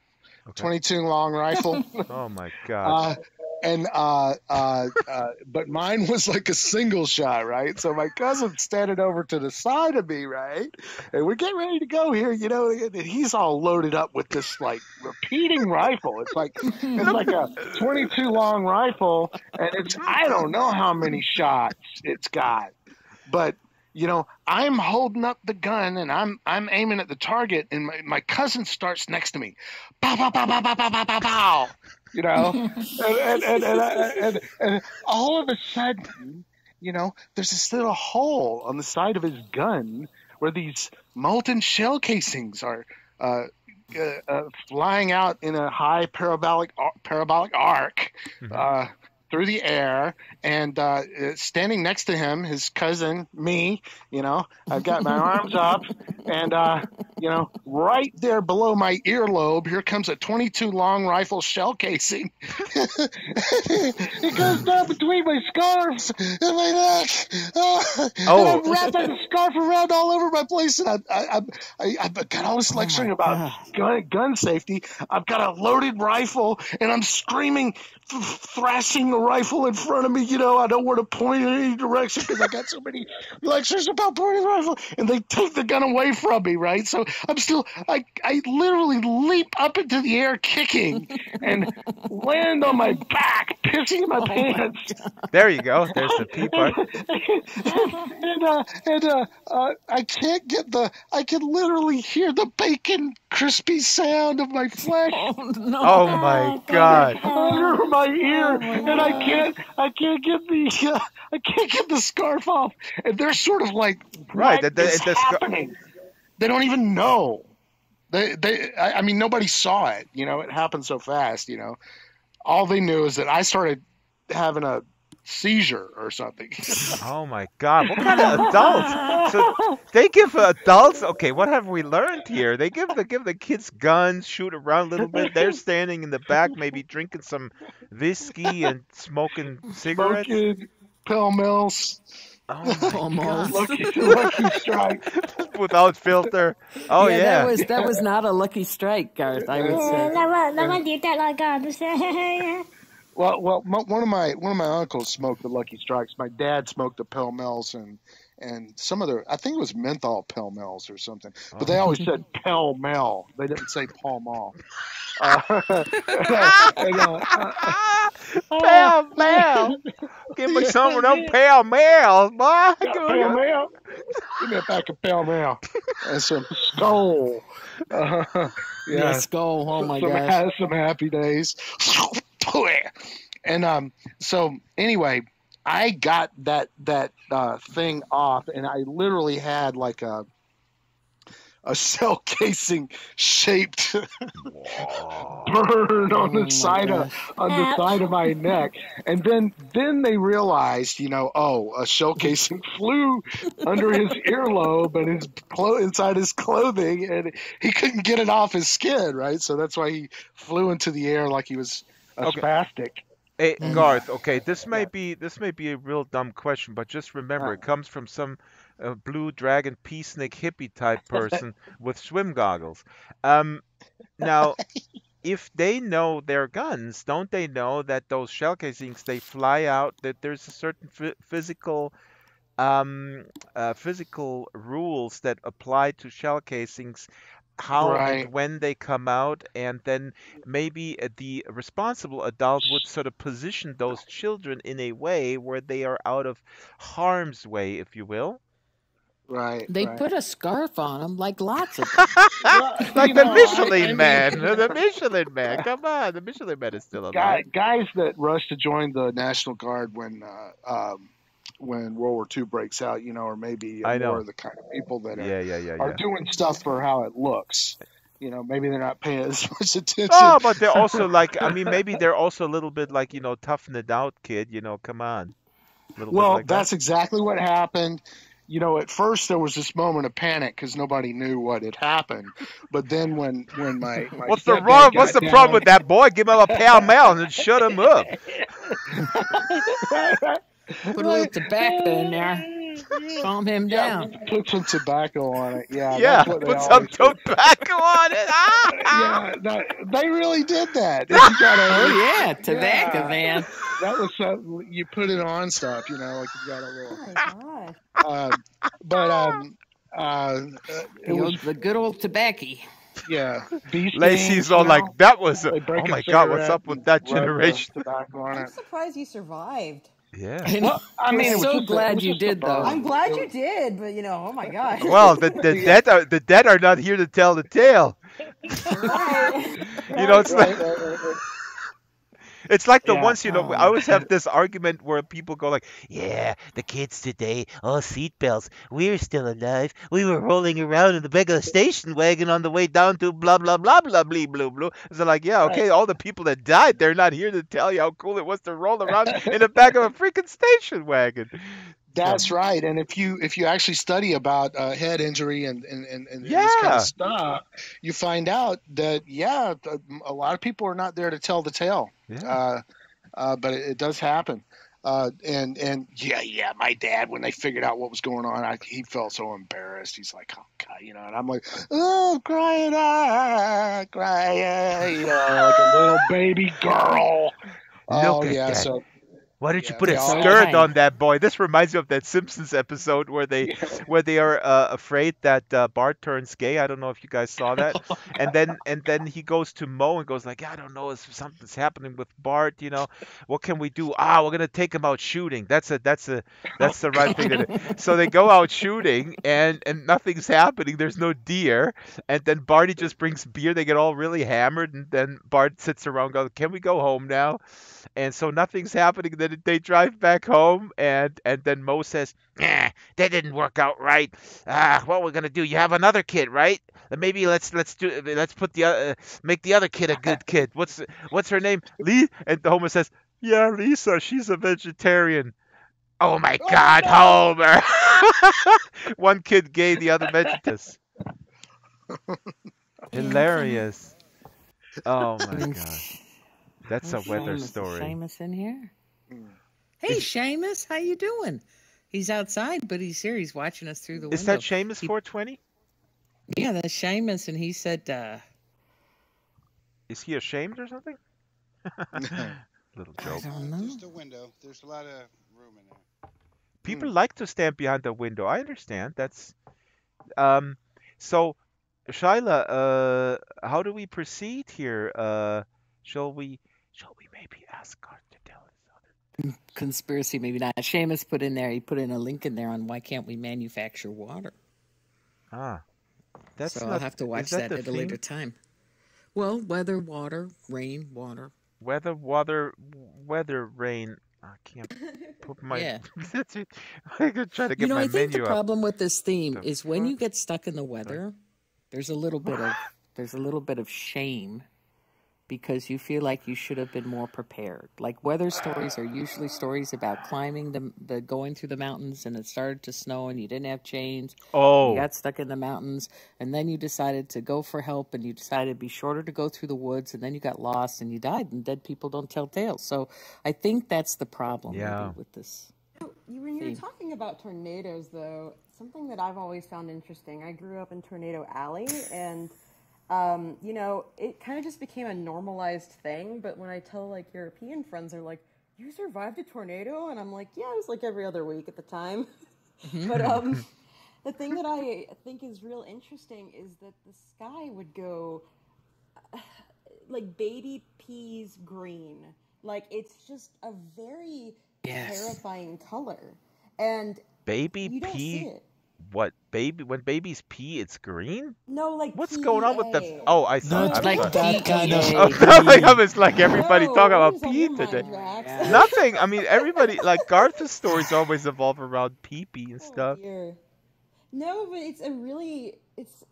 Okay. 22 long rifle. Oh my God. and but mine was like a single shot, right? So my cousin's standing over to the side of me, right? And we're getting ready to go here, and he's all loaded up with this like repeating rifle. It's like a 22 long rifle, and it's I don't know how many shots it's got, but I'm holding up the gun and I'm aiming at the target, and my cousin starts next to me, pow pow pow pow pow pow pow pow pow, and all of a sudden, there's this little hole on the side of his gun where these molten shell casings are flying out in a high parabolic arc. Through the air, and standing next to him, his cousin, me, I've got my arms up, and, right there below my earlobe, here comes a 22 long rifle shell casing. It goes down between my scarves and my neck. And I'm wrapping the scarf around all over my place, and I've got all this lecturing about gun safety. I've got a loaded rifle, and I'm screaming, thrashing the rifle in front of me. I don't want to point in any direction because I got so many lectures about pointing the rifle, and they take the gun away from me, right? So I'm still, I literally leap up into the air kicking and land on my back, pissing in my pants. There you go. There's the pee part. I can't get I can literally hear the bacon crispy sound of my flesh. Oh my God. Under my ear, and I can't get the scarf off, and they're sort of like, right, what is happening? They don't even know. I mean, nobody saw it. It happened so fast. All they knew is that I started having a seizure or something. Oh my God! What kind of adults? So they give adults. Okay, what have we learned here? They give the kids guns, shoot around a little bit. They're standing in the back, maybe drinking some whiskey and smoking cigarettes. Smoking Pall-Malls. Oh my God! Lucky Strike without filter. Oh yeah. That was not a lucky strike, Garth. I would say. No wonder you don't like guns. Well, one of my uncles smoked the Lucky Strikes. My dad smoked the Pall-Malls and some other. I think it was menthol Pall-Malls or something. But they always said Pall-Mall. They didn't say Pall-Mall. Pall-Mall. Give me some of them Pall-Malls, boy. Pall-Mall. Give me a pack of Pall-Mall and some Skull. Yeah, Skull. Oh my gosh. Some Happy Days. And so anyway, I got that thing off, and I literally had like a shell casing shaped burn on the side of my neck. And then they realized, a shell casing flew under his earlobe and inside his clothing, and he couldn't get it off his skin, right? So that's why he flew into the air like he was a spastic. Hey, Garth, okay, this may be a real dumb question, but just remember, it comes from some blue dragon peacenik hippie type person with swim goggles. Now, if they know their guns, don't they know that those shell casings, they fly out, that there's a certain physical rules that apply to shell casings, how and when they come out, and then maybe the responsible adult would sort of position those children in a way where they are out of harm's way, if you will. Right. They put a scarf on them, like lots of them. Like the Michelin Man. The Michelin Man. Come on, the Michelin Man is still alive. Guys that rush to join the National Guard when World War II breaks out, or maybe more of the kind of people that are doing stuff for how it looks. Maybe they're not paying as much attention. Oh, but they're also maybe they're also a little bit like, toughen it out, kid. Come on. Well, that's exactly what happened. At first there was this moment of panic because nobody knew what had happened. But then when my what's the problem with that boy? Give him a Pall-Mall and shut him up. Put a little tobacco in there. Calm him Yeah, down. put some tobacco on it. Yeah, Yeah, that's what they put some always do. tobacco on it. Yeah, they really did that. If you got Oh a, yeah, tobacco yeah, man. that was something you put it on stuff, like you got a little. Oh my gosh. But it was The good old tobacco. yeah, bee stings. Lacey's all like, that was They oh break a my God, what's cigarette up with and that rub the generation? tobacco on I'm it. surprised you survived. Yeah. Well, I mean, I'm it was so just glad you did, though. I'm glad you did, but oh my gosh. Well, the dead are not here to tell the tale. Right. It's like Right. it's like the Yeah. ones, I always have this argument where people go like, yeah, the kids today, all seatbelts. We're still alive. We were rolling around in the back of the station wagon on the way down to blah, blah, blah, blah, blah, blah, blah. So like, yeah, Right. okay, all the people that died, they're not here to tell you how cool it was to roll around in the back of a freaking station wagon. That's right. And if you actually study about head injury and this kind Yeah. of stuff, you find out that a lot of people are not there to tell the tale. Yeah. But it does happen. And my dad, when they figured out what was going on, he felt so embarrassed. He's like, oh God, and I'm like, oh, crying, crying, like a little baby girl. Look at that. So. Why don't you put a they all- skirt on that boy? This reminds me of that Simpsons episode where they are afraid that Bart turns gay. I don't know if you guys saw that. And then he goes to Moe and goes like, I don't know, something's happening with Bart. What can we do? We're gonna take him out shooting. That's the right thing to do. So they go out shooting and nothing's happening. There's no deer. And then Barty just brings beer. They get all really hammered, and then Bart sits around going, can we go home now? And so nothing's happening. Then they drive back home, and then Mo says, that didn't work out right. What we're gonna do? You have another kid, right? Maybe let's put make the other kid a good kid. What's her name? Lee? And the Homer says, yeah, Lisa. She's a vegetarian. Oh my God, no! Homer! One kid gay, the other vegetarian. Hilarious. Oh my gosh. That's a weather story. Seamus in here. Hey, Seamus, how you doing? He's outside, but he's here. He's watching us through the window. Is that Seamus 420? Yeah, that's Seamus, and he said, is he ashamed or something? Little joke. I don't know. Just a window. There's a lot of room in there. People like to stand behind the window. I understand. That's so Shyla, how do we proceed here? Shall we maybe ask God to tell us? Conspiracy, maybe not. Seamus put in a link in there on why can't we manufacture water. That's so I'll have to watch that at a later time. Well, weather, water, rain, water. Weather, rain. I can't put my. Yeah. I could try to get my menu up. I think the problem with this theme is when you get stuck in the weather, there's a little bit of shame. Because you feel like you should have been more prepared. Like weather stories are usually stories about climbing the going through the mountains, and it started to snow and you didn't have chains. Oh. You got stuck in the mountains, and then you decided to go for help, and you decided it'd be shorter to go through the woods, and then you got lost and you died, and dead people don't tell tales. So I think that's the problem maybe with this. When you were talking about tornadoes, though, something that I've always found interesting, I grew up in Tornado Alley, and it kind of just became a normalized thing. But when I tell European friends, they're like, "You survived a tornado?" And I'm like, "Yeah, it was like every other week at the time." But the thing that I think is real interesting is that the sky would go like baby peas green. Like it's just a very terrifying color. And baby you don't see pea. it. What baby? When babies pee, it's green. No, like what's going on with the? Oh, I saw. Not I'm like sorry. that kind of. I was like everybody talking about what is pee on your today. mind, Drax? Nothing. I mean, everybody like Garth's stories always evolve around pee and stuff. Dear. No, but it's a really it's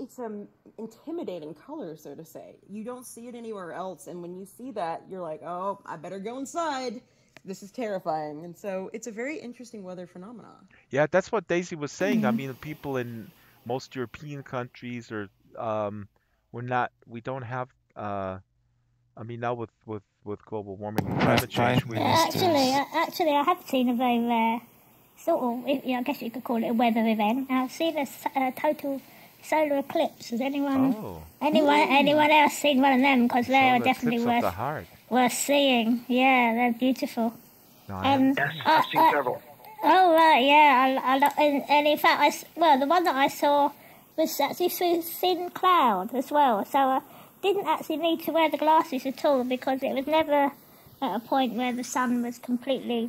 intimidating color, so to say. You don't see it anywhere else, and when you see that, you're like, oh, I better go inside. This is terrifying. And so it's a very interesting weather phenomenon. Yeah, that's what Daisy was saying. I mean, people in most European countries are we don't have I mean now with global warming and climate change Actually, I have seen a very rare sort of, I guess you could call it a weather event. I've seen a total solar eclipse. Has anyone else seen one of them? Because they are definitely worth seeing. Yeah, they're beautiful. No, yes, I've seen several. Oh right, yeah. And in fact, the one that I saw was actually through thin cloud as well. So I didn't actually need to wear the glasses at all because it was never at a point where the sun was completely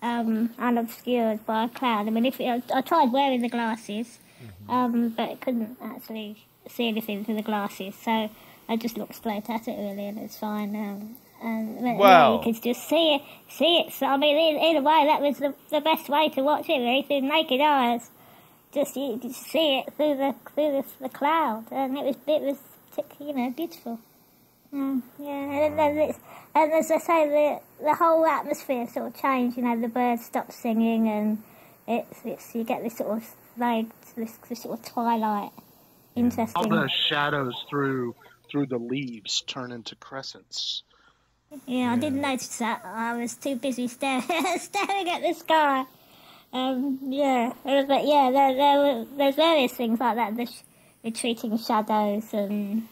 unobscured by a cloud. I mean, I tried wearing the glasses, but I couldn't actually see anything through the glasses. So I just looked straight at it really, and it's fine. You could just see it. So, I mean, in a way, that was the best way to watch it, really, through naked eyes. You could see it through the cloud, and it was beautiful. And as I say, the whole atmosphere sort of changed. The birds stopped singing, and you get this sort of this sort of twilight. Interesting. All the shadows through the leaves turn into crescents. Yeah, I didn't notice that. I was too busy staring at the sky. There's various things like that. The retreating shadows and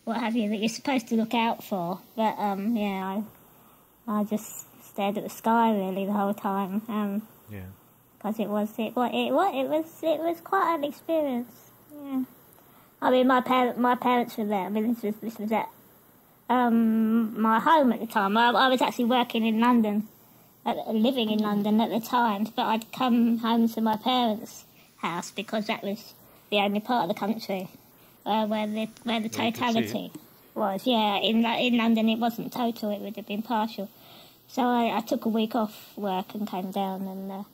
what have you that you're supposed to look out for. But I just stared at the sky really the whole time. Because it was quite an experience. Yeah. I mean, my parents were there. I mean, this was at my home at the time. I was actually working in London, living in London at the time, but I'd come home to my parents' house because that was the only part of the country where the totality was. Yeah, in London it wasn't total; it would have been partial. So I took a week off work and came down,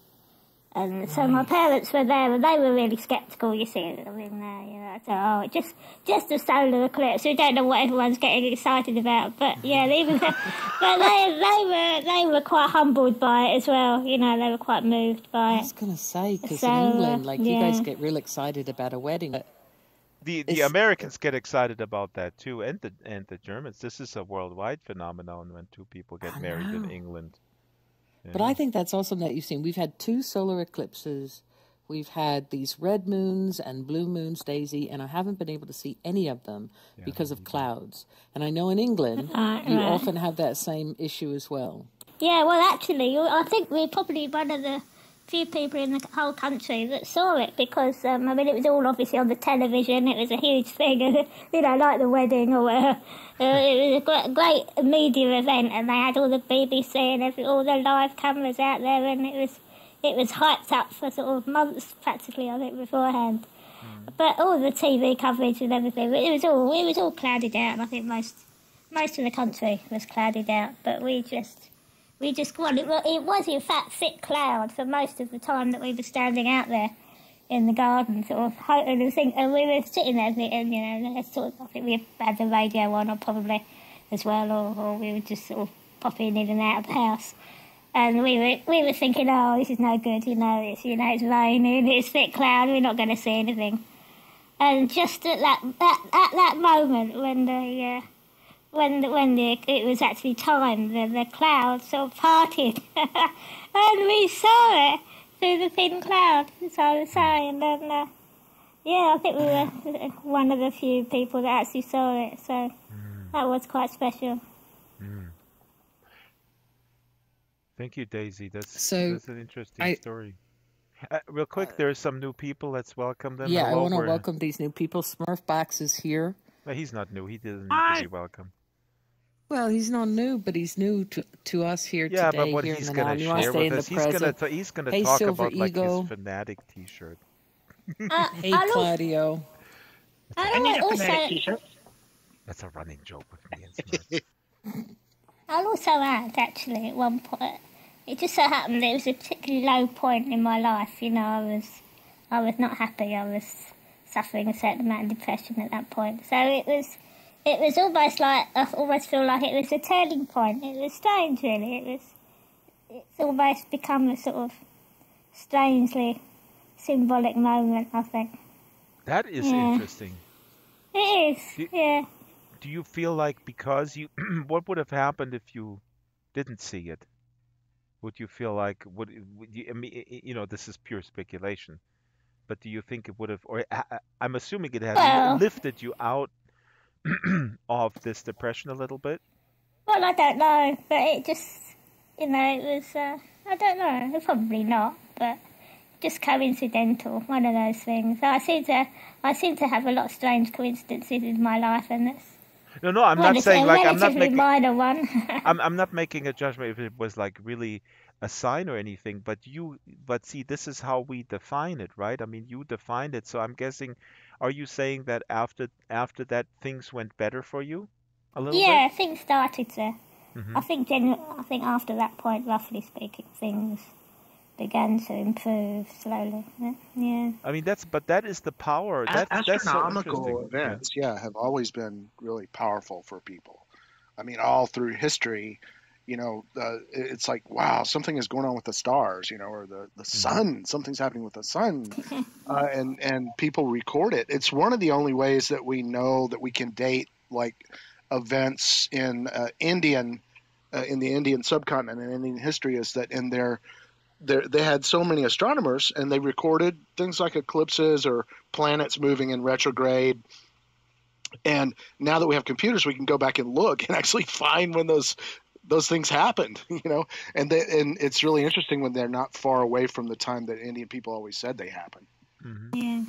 and so my parents were there, and they were really sceptical. You see, I mean, so just a solar eclipse. We don't know what everyone's getting excited about, but yeah, they were quite humbled by it as well. They were quite moved by it. I was going to say, because in England, you guys get real excited about a wedding. The Americans get excited about that too, and the Germans. This is a worldwide phenomenon when two people get married in England. Yeah. But I think that's also that you've seen. We've had 2 solar eclipses. We've had these red moons and blue moons, Daisy, and I haven't been able to see any of them because of clouds. And I know in England, you often have that same issue as well. Yeah, well, actually, I think we're probably one of the few people in the whole country that saw it because, it was all obviously on the television. It was a huge thing, like the wedding or whatever. It was a great media event, and they had all the BBC and all the live cameras out there, and it was hyped up for sort of months, practically, I think, beforehand. But all the TV coverage and everything, it was all clouded out, and I think most of the country was clouded out, but we just it was in fact thick cloud for most of the time that we were standing out there in the garden, sort of, and we were sitting there, and I think we had the radio on, or probably as well, or we were just sort of popping in and out of the house, and we were thinking, oh, this is no good, it's raining, it's thick cloud, we're not going to see anything, and just at that moment when it was actually time, the clouds sort of parted, and we saw it through the thin cloud, as I was saying, and I think we were one of the few people that actually saw it, so that was quite special. Thank you, Daisy. That's an interesting story. Real quick, there are some new people. Let's welcome them. Yeah, I want to welcome these new people. Smurfbox is here. Well, he's not new. He doesn't need to be welcome. Well, he's not new, but he's new to us here today. Yeah, but what he's going to share with us, he's going to talk about like his fanatic T-shirt. Hey, Claudio. I need a fanatic T-shirt. That's a running joke with me and Smurf. I'll also add, actually, at one point, it just so happened that it was a particularly low point in my life. I was not happy. I was suffering a certain amount of depression at that point. So it was almost like, I almost feel like it was a turning point. It was strange, really. It's almost become a sort of strangely symbolic moment, I think. That is interesting. It is, Do you feel like because what would have happened if you didn't see it? Would you feel like would you, I mean, this is pure speculation, but do you think it would have, or I'm assuming it had Well, lifted you out of this depression a little bit? well, I don't know, but it just, it was, I don't know, probably not, but just coincidental, one of those things. I seem to have a lot of strange coincidences in my life, and it's No, I'm not saying a like relatively minor one. I'm not making a judgment if it was like really a sign or anything, but see, this is how we define it, right? I mean, you defined it, so I'm guessing, are you saying that after that things went better for you a little bit? Yeah, things started to. Hmm. I think after that point, roughly speaking, things began to improve slowly. Yeah. I mean, that is the power. That's so Astronomical interesting. Yeah. events, have always been really powerful for people. I mean, all through history, it's like, wow, something is going on with the stars, or the sun. Something's happening with the sun, and people record it. It's one of the only ways that we know that we can date like events in in the Indian subcontinent and Indian history, is that in they had so many astronomers, and they recorded things like eclipses or planets moving in retrograde. And now that we have computers, we can go back and look and actually find when those things happened, and it's really interesting when they're not far away from the time that Indian people always said they happened. Hmm. Yeah.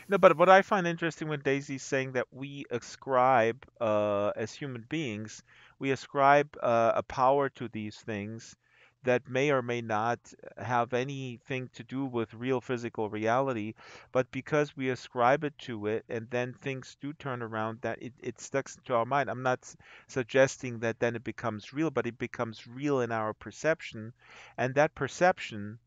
No, but what I find interesting when Daisy's saying that we ascribe, as human beings, we ascribe a power to these things that may or may not have anything to do with real physical reality, but because we ascribe it to it, and then things do turn around, that it sticks to our mind. I'm not suggesting that then it becomes real, but it becomes real in our perception, and that perception,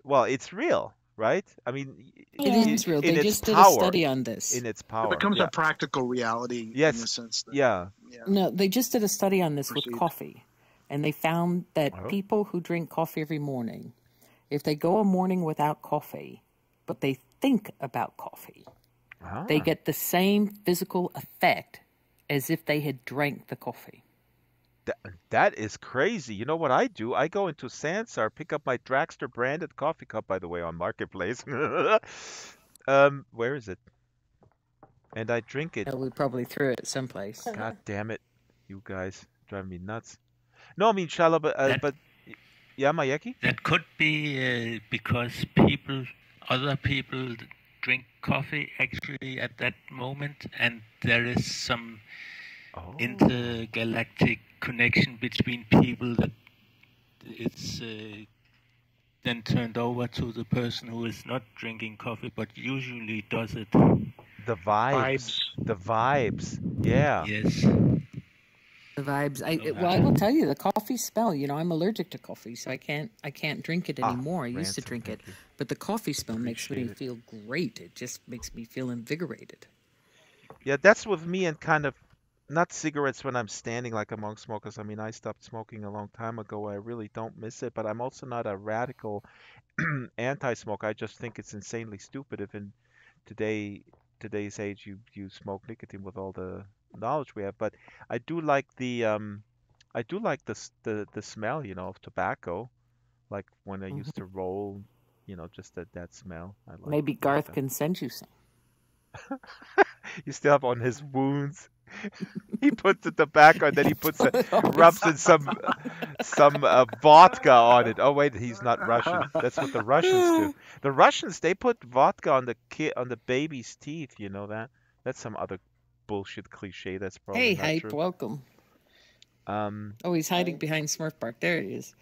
well, it's real, right? I mean, It is real. in They its just did a power, study on this. in its It power. becomes Yeah. a practical reality in the Yes. sense that Yeah. No, they just did a study on this with Proceed. coffee, and they found that Oh. people who drink coffee every morning, if they go a morning without coffee, but they think about coffee, they Ah. get the same physical effect as if they had drank the coffee. That is crazy. You know what I do? I go into Sansar, pick up my Dragster branded coffee cup, by the way, on Marketplace. Where is it? And I drink it. We probably threw it someplace. God damn it, you guys drive me nuts. No, I mean Shyla, but yeah, Mayeki. That could be because other people drink coffee actually at that moment, and there is some intergalactic connection between people that it's then turned over to the person who is not drinking coffee, but usually does it. The vibes. The vibes. Yeah. Yes. The vibes. I will tell you, the coffee smell. I'm allergic to coffee, so I can't drink it anymore. I used to Ransom, drink it, thank you. but the coffee smell makes me Appreciate it. feel great. It just makes me feel invigorated. Yeah, that's with me, and kind of not cigarettes when I'm standing like among smokers. I mean, I stopped smoking a long time ago. I really don't miss it, but I'm also not a radical anti-smoker. I just think it's insanely stupid if in today's age you smoke nicotine with all the knowledge we have. But I do like the smell, of tobacco, like when I used to roll, just that smell. I like Maybe like Garth that. can send you some. You still have on his wounds. He puts the tobacco and then he rubs in some vodka on it. Oh wait, he's not Russian. That's what the Russians do. The Russians, they put vodka on the baby's teeth. You know that? That's some other bullshit cliche. That's probably Hey, not Hype, true. welcome. Um, Oh, he's hiding behind Smurf Park. There he is.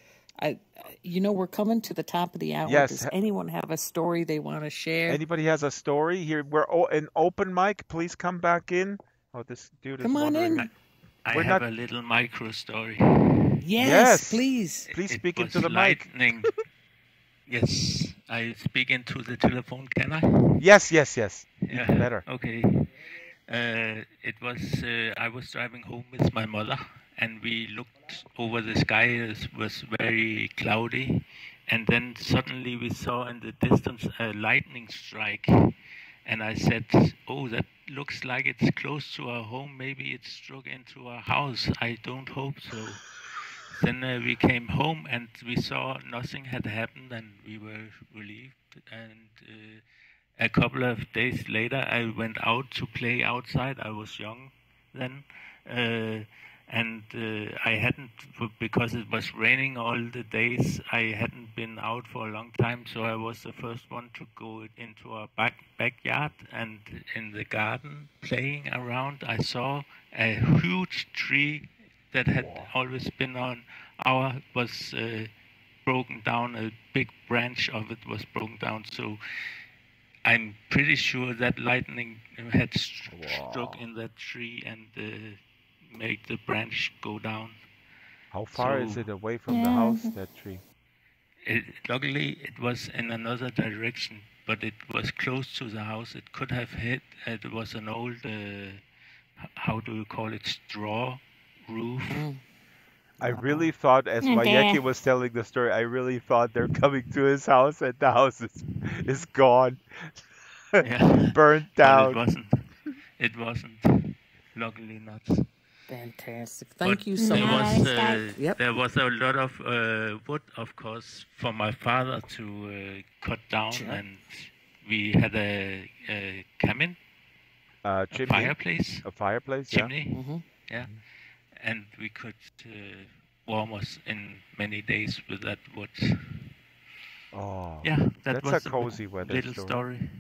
We're coming to the top of the hour. Yes. Does anyone have a story they want to share? Anybody has a story here? We're an open mic. Please come back in. Oh, this dude is Come on wondering. in. I We're have not- a little micro story. Yes, please. Please It speak was into the mic. lightning. Yes, I speak into the telephone, can I? Yes. Yeah. Better. Okay. It was I was driving home with my mother, and we looked over the sky. It was very cloudy, and then suddenly we saw in the distance a lightning strike. And I said, "Oh, that looks like it's close to our home. Maybe it struck into our house. I don't hope so." then we came home and we saw nothing had happened, and we were relieved. And a couple of days later, I went out to play outside. I was young then, and I hadn't, because it was raining all the days, I hadn't been out for a long time, so I was the first one to go into our backyard, and in the garden playing around, I saw a huge tree that had always been on our, was broken down. A big branch of it was broken down, so I'm pretty sure that lightning had struck in that tree and made the branch go down. How far is it away from the house, that tree? Luckily, it was in another direction, but it was close to the house. It could have hit. It was an old, how do you call it, straw roof. I really thought, as Mayeki was telling the story, I really thought they're coming to his house and the house is gone, burnt down. But it wasn't. Luckily not. Fantastic. Thank you so much. There was a lot of wood, of course, for my father to cut down, and we had a cabin, a fireplace. A fireplace, chimney, yeah. And we could warm us in many days with that wood. Oh, yeah, that's was a cozy weather little story.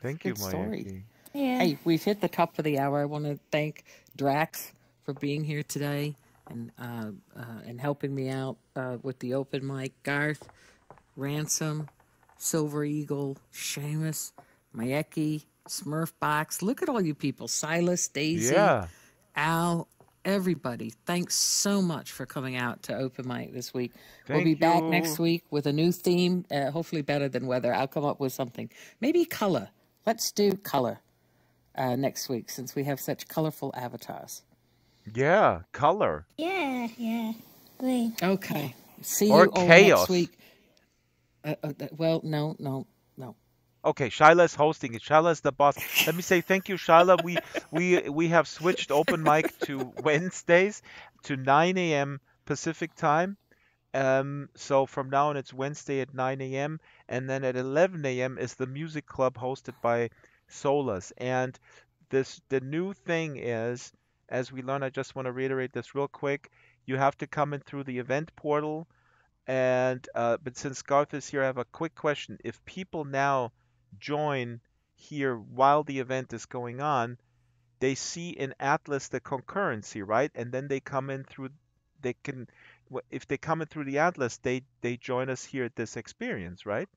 Thank you, Mayeki. Yeah. Hey, we've hit the top of the hour. I want to thank Drax for being here today and helping me out with the open mic. Garth, Ransom, Silver Eagle, Seamus, Mayeki, Smurfbox. Look at all you people. Silas, Daisy, Al, everybody. Thanks so much for coming out to open mic this week. We'll be back next week with a new theme, hopefully better than weather. I'll come up with something. Maybe color. Let's do color next week, since we have such colorful avatars. Yeah, color. Yeah. Great. Okay. See you all chaos. next week. Well, no. Okay, Shyla's hosting it. Shyla's the boss. Let me say thank you, Shyla. We have switched open mic to Wednesdays to 9 a.m. Pacific time. So from now on, it's Wednesday at 9 a.m. and then at 11 a.m. is the music club hosted by Solus. And the new thing is, as we learn, I just want to reiterate this real quick. You have to come in through the event portal. And but since Garth is here, I have a quick question. If people now join here while the event is going on, they see in Atlas the concurrency, right? And then they come in through, if they come in through the Atlas, they join us here at this experience, right?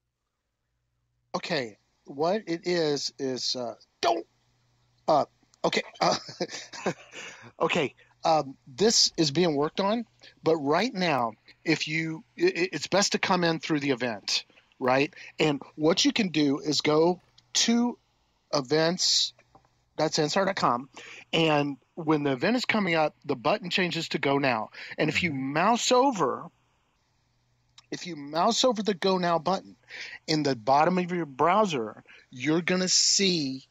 Okay, what it is don't. Okay. Okay. This is being worked on, but right now, it's best to come in through the event, right? And what you can do is go to events.sansar.com, and when the event is coming up, the button changes to Go Now. And if you mouse over the Go Now button in the bottom of your browser, you're going to see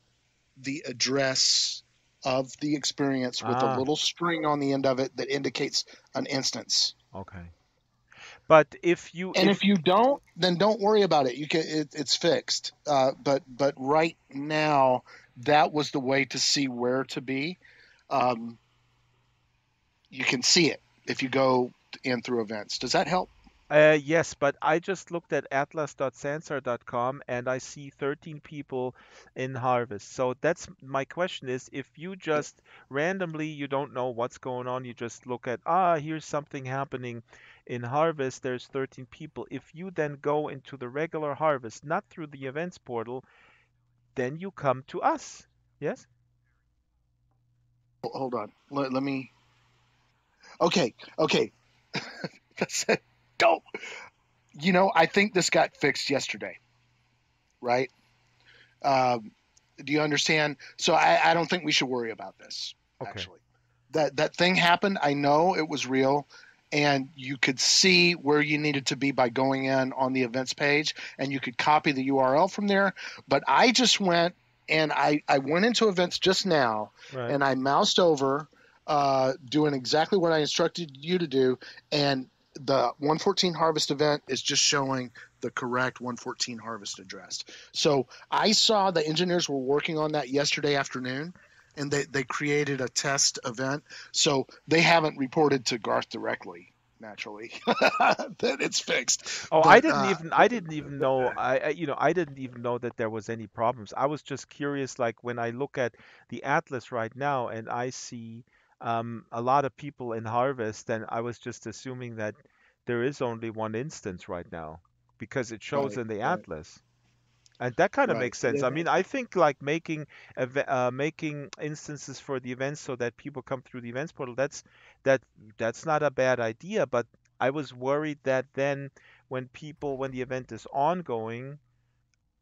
the address of the experience with a little string on the end of it that indicates an instance. Okay. But if you don't, then don't worry about it. It's fixed. But right now, that was the way to see where to be. You can see it if you go in through events. Does that help? Yes, but I just looked at atlas.sansar.com and I see 13 people in Harvest. So that's my question is, if you just randomly, you don't know what's going on, you just look at, here's something happening in Harvest, there's 13 people. If you then go into the regular Harvest, not through the events portal, then you come to us. Yes? Hold on. Let me... Okay. That's it. Don't. I think this got fixed yesterday, right? Do you understand? So I don't think we should worry about this, actually. That thing happened. I know it was real, and you could see where you needed to be by going in on the events page, and you could copy the URL from there. But I just went, and I went into events just now, and I moused over doing exactly what I instructed you to do, and the 114 harvest event is just showing the correct 114 harvest address. So I saw the engineers were working on that yesterday afternoon, and they created a test event. So they haven't reported to Garth directly, naturally, that it's fixed. Oh, But I didn't even know, I didn't even know that there was any problems. I was just curious, like when I look at the atlas right now and I see a lot of people in harvest, and I was just assuming that there is only one instance right now because it shows right, in the right, atlas. And that kind of right. makes sense. Yeah, I mean, I think like making instances for the events so that people come through the events portal, that that's not a bad idea. But I was worried that then when the event is ongoing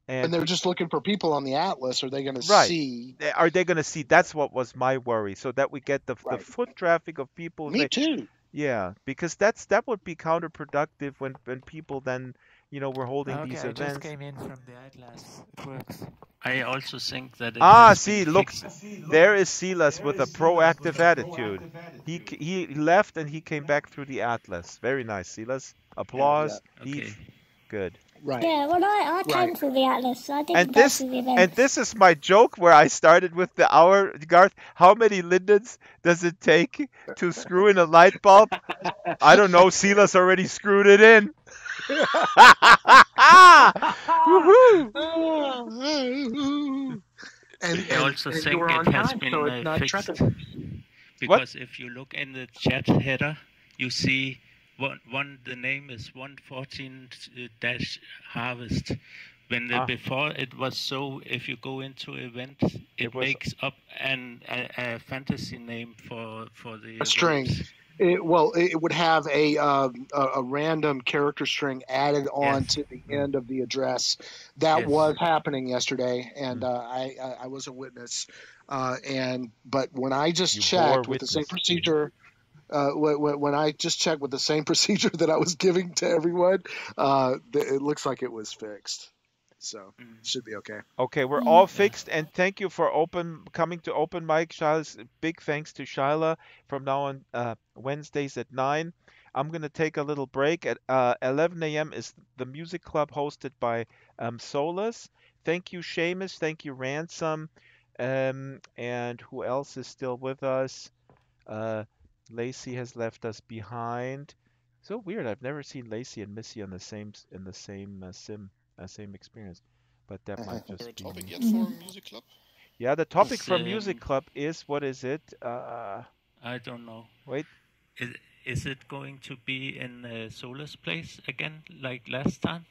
and and they're just looking for people on the atlas. Are they going to right, see? are they going to see? That's what was my worry. So that we get the Right. foot traffic of people. Me too. Yeah, because that would be counterproductive when people then were holding Okay, these I just events. came in from the Atlas. It works. I also think that it Ah, has been see, look, fixed. there is Silas with a proactive attitude. He left and he came back through the Atlas. Very nice, Silas. Yeah, yeah. Applause. Okay. Heath. Good. Right, Yeah, well, I right. came through the Atlas. I And didn't go this through the and events. this is my joke where I started with the hour, Garth. How many lindens does it take to screw in a light bulb? I don't know. Silas already screwed it in. Woohoo! and I and also And you think were it on has time, so been it's not fixed treacherous. What? because if you look in the chat header, you see the name is 114 dash harvest. When Ah, before it was so, if you go into event, it it was. makes up a fantasy name for the a string. event. It would have a random character string added on Yes, to the end of the address. That yes. was happening yesterday, and Hmm. I was a witness. But when I just You bore checked with the same witness. procedure, when I just checked with the same procedure that I was giving to everyone, it looks like it was fixed. So Mm. should be okay. Okay, we're all Yeah. fixed, and thank you for coming to open mic, Shyla. Big thanks to Shyla. From now on, Wednesdays at 9. I'm gonna take a little break. At 11 a.m. is the music club hosted by Solus. Thank you, Seamus. Thank you, Ransom. And who else is still with us? Uh, Lacey has left us behind. So weird. I've never seen Lacey and Missy on the same experience, but that might Is there just a be topic me. yet for Music Club? Yeah, the topic It's for Music Club is what is it? I don't know. Wait. Is is it going to be in Solus place again like last time?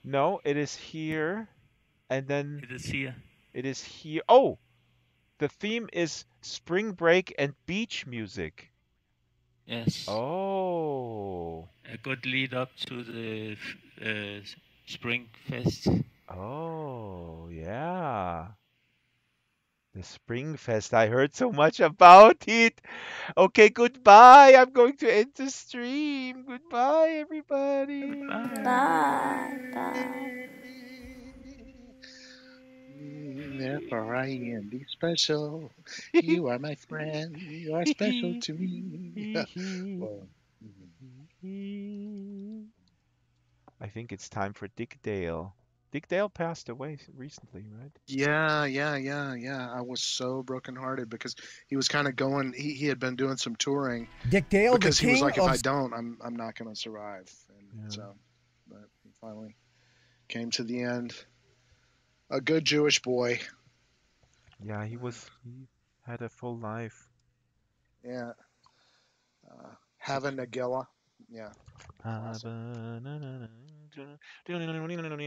No, it is here, and then It is here. it is here. Oh, the theme is spring break and beach music. Yes. Oh. A good lead up to the Spring Fest. Oh, yeah. The Spring Fest I heard so much about it. Okay, goodbye. I'm going to end the stream. Goodbye, everybody. Bye. Bye. Therefore I am be special. You are my friend. You are special to me. Well, I think it's time for Dick Dale. Dick Dale passed away recently, right? yeah. I was so brokenhearted because he was kind of going. He had been doing some touring Dick Dale, the because he was king like, if of I don't, I'm not going to survive. And Yeah. so, but he finally came to the end. A good Jewish boy. Yeah, he had a full life. Yeah. Having Nagilla. Yeah. Classic.